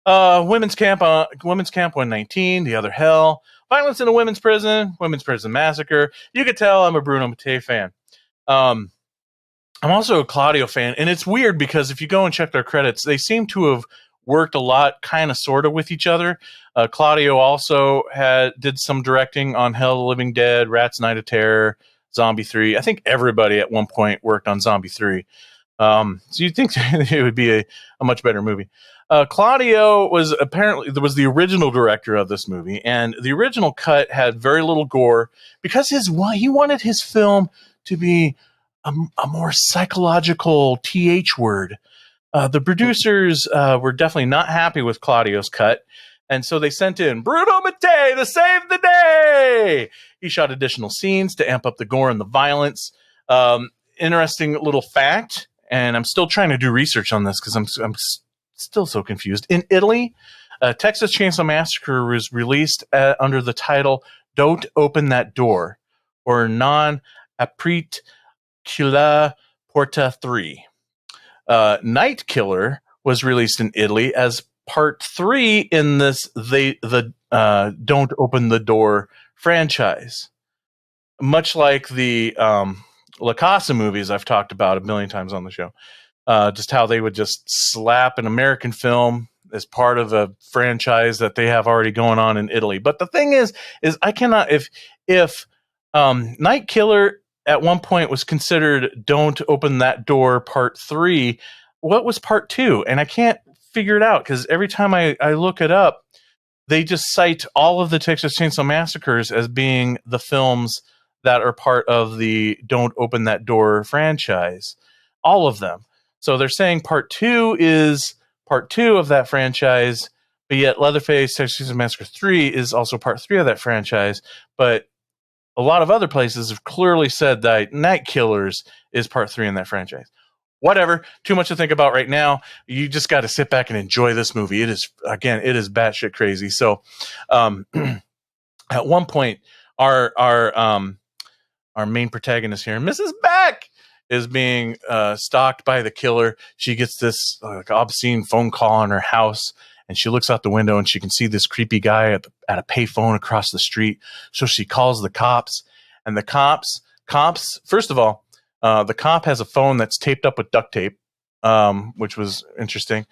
Women's Camp 119, The Other Hell, Violence in a Women's Prison Massacre. You could tell I'm a Bruno Mattei fan. I'm also a Claudio fan, and it's weird because if you go and check their credits, they seem to have worked a lot, kind of, sort of, with each other. Claudio also did some directing on Hell, the Living Dead, Rats, Night of Terror, Zombie 3. I think everybody at one point worked on Zombie 3. So you'd think it would be a much better movie. Claudio was the original director of this movie, and the original cut had very little gore because he wanted his film to be a more psychological TH word. The producers were definitely not happy with Claudio's cut, and so they sent in Bruno Mattei to save the day. He shot additional scenes to amp up the gore and the violence. Interesting little fact, and I'm still trying to do research on this because I'm still so confused. In Italy, Texas Chainsaw Massacre was released under the title "Don't Open That Door" or "Non Aprite Quella Porta 3. Night Killer was released in Italy as part 3 in the Don't Open the Door franchise. Much like the La Casa movies I've talked about a million times on the show. Just how they would just slap an American film as part of a franchise that they have already going on in Italy. But the thing is I cannot, if Night Killer at one point was considered Don't Open That Door Part 3, what was Part 2? And I can't figure it out because every time I look it up, they just cite all of the Texas Chainsaw Massacres as being the films that are part of the Don't Open That Door franchise. All of them. So they're saying Part 2 is Part 2 of that franchise, but yet Leatherface, Texas Chainsaw Massacre 3 is also Part 3 of that franchise. But a lot of other places have clearly said that Night Killers is Part 3 in that franchise. Whatever. Too much to think about right now. You just got to sit back and enjoy this movie. It is batshit crazy. So, at one point, our main protagonist here, Mrs. Beck, is being stalked by the killer. She gets this obscene phone call on her house, and she looks out the window and she can see this creepy guy at a payphone across the street. So she calls the cops, and the cops, first of all, the cop has a phone that's taped up with duct tape, which was interesting.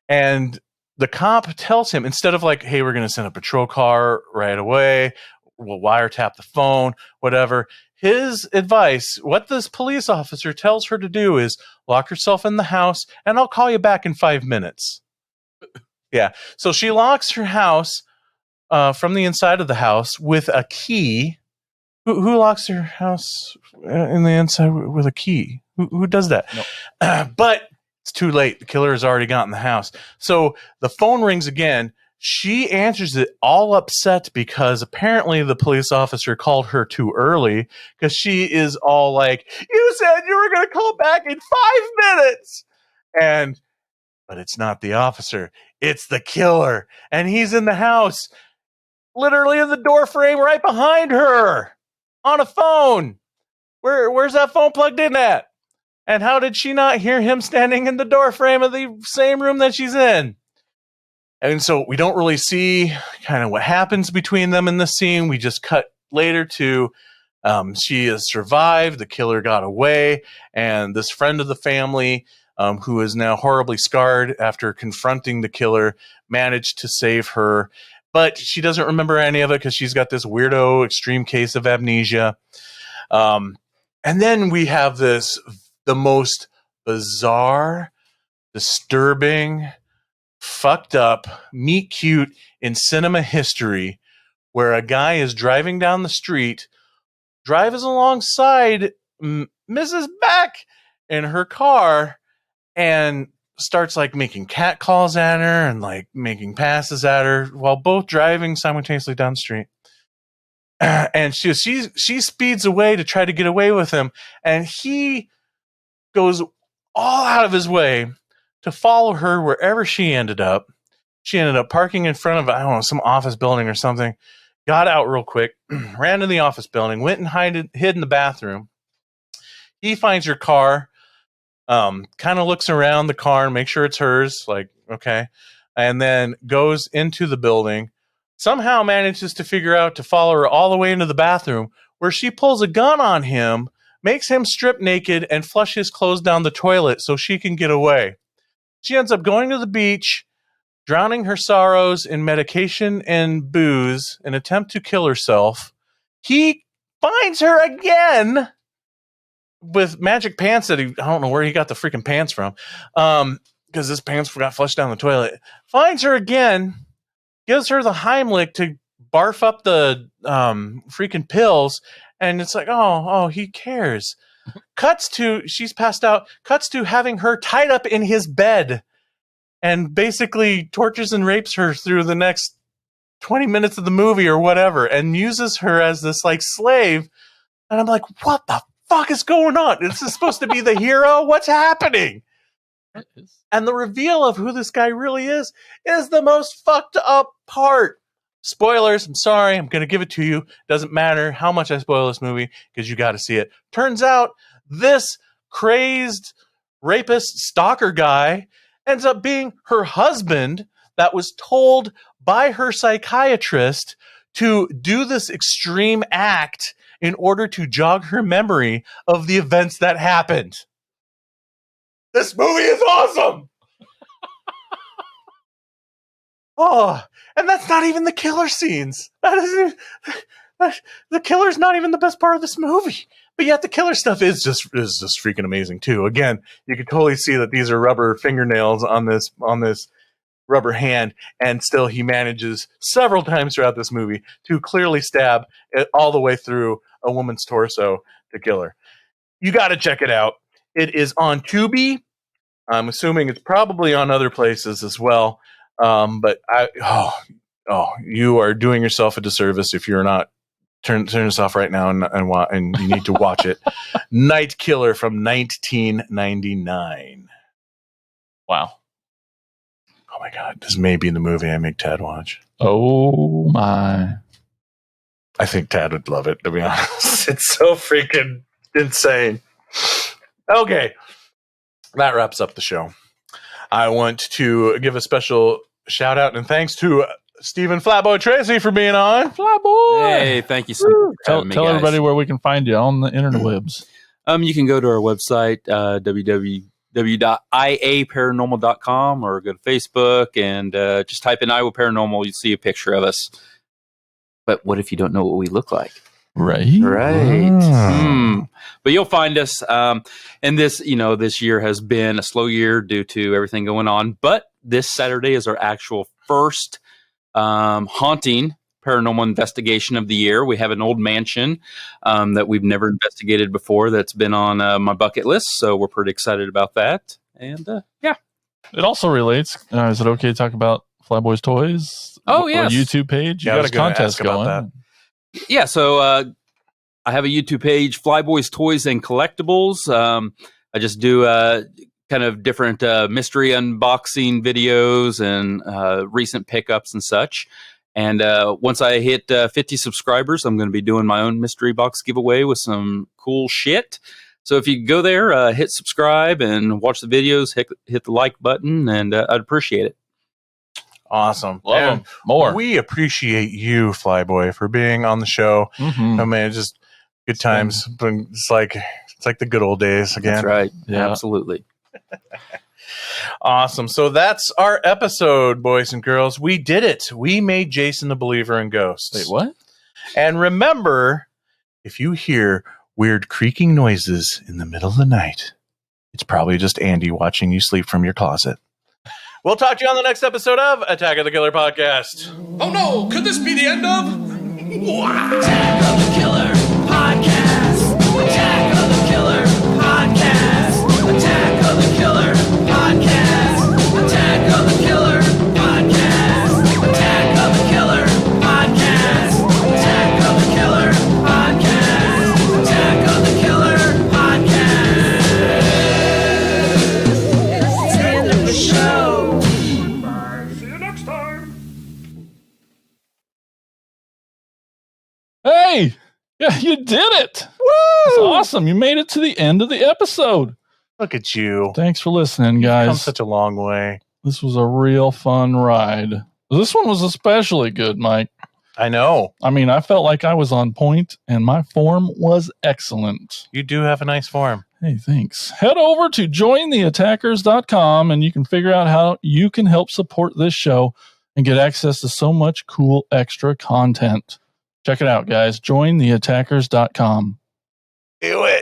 And the cop tells him, instead of like, hey, we're going to send a patrol car right away, we'll wiretap the phone, whatever. His advice, what this police officer tells her to do is lock herself in the house, and I'll call you back in 5 minutes. Yeah. So she locks her house from the inside of the house with a key. Who locks her house in the inside with a key? Who does that? Nope. But it's too late. The killer has already gotten the house. So the phone rings again. She answers it all upset because apparently the police officer called her too early, because she is all like, you said you were going to call back in 5 minutes. But it's not the officer. It's the killer. And he's in the house, literally in the door frame right behind her on a phone. Where's that phone plugged in at? And how did she not hear him standing in the door frame of the same room that she's in? And so we don't really see kind of what happens between them in this scene. We just cut later to she has survived. The killer got away. And this friend of the family, who is now horribly scarred after confronting the killer, managed to save her. But she doesn't remember any of it because she's got this weirdo extreme case of amnesia. And then we have the most bizarre, disturbing, fucked up, meet cute in cinema history, where a guy is driving down the street, drives alongside Mrs. Beck in her car, and starts like making cat calls at her and like making passes at her while both driving simultaneously down the street. And she speeds away to try to get away with him, and he goes all out of his way to follow her wherever she ended up. She ended up parking in front of, I don't know, some office building or something. Got out real quick, ran to the office building, went and hid in the bathroom. He finds her car, kind of looks around the car and makes sure it's hers, like, okay, and then goes into the building. Somehow manages to figure out to follow her all the way into the bathroom, where she pulls a gun on him, makes him strip naked, and flush his clothes down the toilet so she can get away. She ends up going to the beach, drowning her sorrows in medication and booze, in an attempt to kill herself. He finds her again with magic pants that I don't know where he got the freaking pants from, because his pants got flushed down the toilet. Finds her again, gives her the Heimlich to barf up the freaking pills, and it's like, oh, he cares. Cuts to, she's passed out, cuts to having her tied up in his bed and basically tortures and rapes her through the next 20 minutes of the movie or whatever, and uses her as this like slave. And I'm like, what the fuck is going on? This is supposed to be the hero? What's happening? And the reveal of who this guy really is the most fucked up part. Spoilers, I'm sorry, I'm going to give it to you. Doesn't matter how much I spoil this movie, because you got to see it. Turns out this crazed rapist stalker guy ends up being her husband that was told by her psychiatrist to do this extreme act in order to jog her memory of the events that happened. This movie is awesome! Oh, and that's not even the killer scenes. The killer's not even the best part of this movie. But yet the killer stuff is just freaking amazing too. Again, you can totally see that these are rubber fingernails on this rubber hand, and still he manages several times throughout this movie to clearly stab it all the way through a woman's torso to kill her. You got to check it out. It is on Tubi. I'm assuming it's probably on other places as well. But you are doing yourself a disservice if you're not. Turn this off right now and you need to watch it. Night Killer from 1999. Wow. Oh my God. This may be the movie I make Tad watch. Oh my. I think Tad would love it, to be honest. It's so freaking insane. Okay. That wraps up the show. I want to give a special shout out and thanks to Stephen Flyboy Tracy for being on. Flyboy! Hey, thank you so much. Tell everybody where we can find you on the interwebs. You can go to our website, www.iaparanormal.com, or go to Facebook and just type in Iowa Paranormal. You'll see a picture of us. But what if you don't know what we look like? Right. But you'll find us. And this year has been a slow year due to everything going on. But this Saturday is our actual first haunting paranormal investigation of the year. We have an old mansion that we've never investigated before that's been on my bucket list. So we're pretty excited about that. And yeah. It also relates. Is it okay to talk about Flyboy's Toys? Oh, Or yes. YouTube page? You Yeah, I got was a gonna contest ask about going. Yeah, so I have a YouTube page, Flyboys Toys and Collectibles. I just do kind of different mystery unboxing videos and recent pickups and such. And once I hit 50 subscribers, I'm going to be doing my own mystery box giveaway with some cool shit. So if you go there, hit subscribe and watch the videos, hit the like button, and I'd appreciate it. Awesome. Love And 'em. More. We appreciate you, Flyboy, for being on the show. Mhm. Oh man, just good times. It's like the good old days again. That's right. Yeah. Absolutely. Awesome. So that's our episode, boys and girls. We did it. We made Jason a believer in ghosts. Wait, what? And remember, if you hear weird creaking noises in the middle of the night, it's probably just Andy watching you sleep from your closet. We'll talk to you on the next episode of Attack of the Killer Podcast. Oh no, could this be the end of? Attack of the Killer Podcast. Attack of the Killer Podcast. Attack of the Killer Podcast. Attack of the Killer Podcast. Attack of the Killer Podcast. Attack of the Killer Podcast. Attack of the Killer Podcast. It's the end of the show. See you next time. Hey! Yeah, you did it! Woo! That's awesome. You made it to the end of the episode. Look at you. Thanks for listening, You've come guys. such a long way. This was a real fun ride. This one was especially good, Mike. I know. I mean, I felt like I was on point, and my form was excellent. You do have a nice form. Hey, thanks. Head over to jointheattackers.com, and you can figure out how you can help support this show and get access to so much cool extra content. Check it out, guys. Jointheattackers.com. Do it.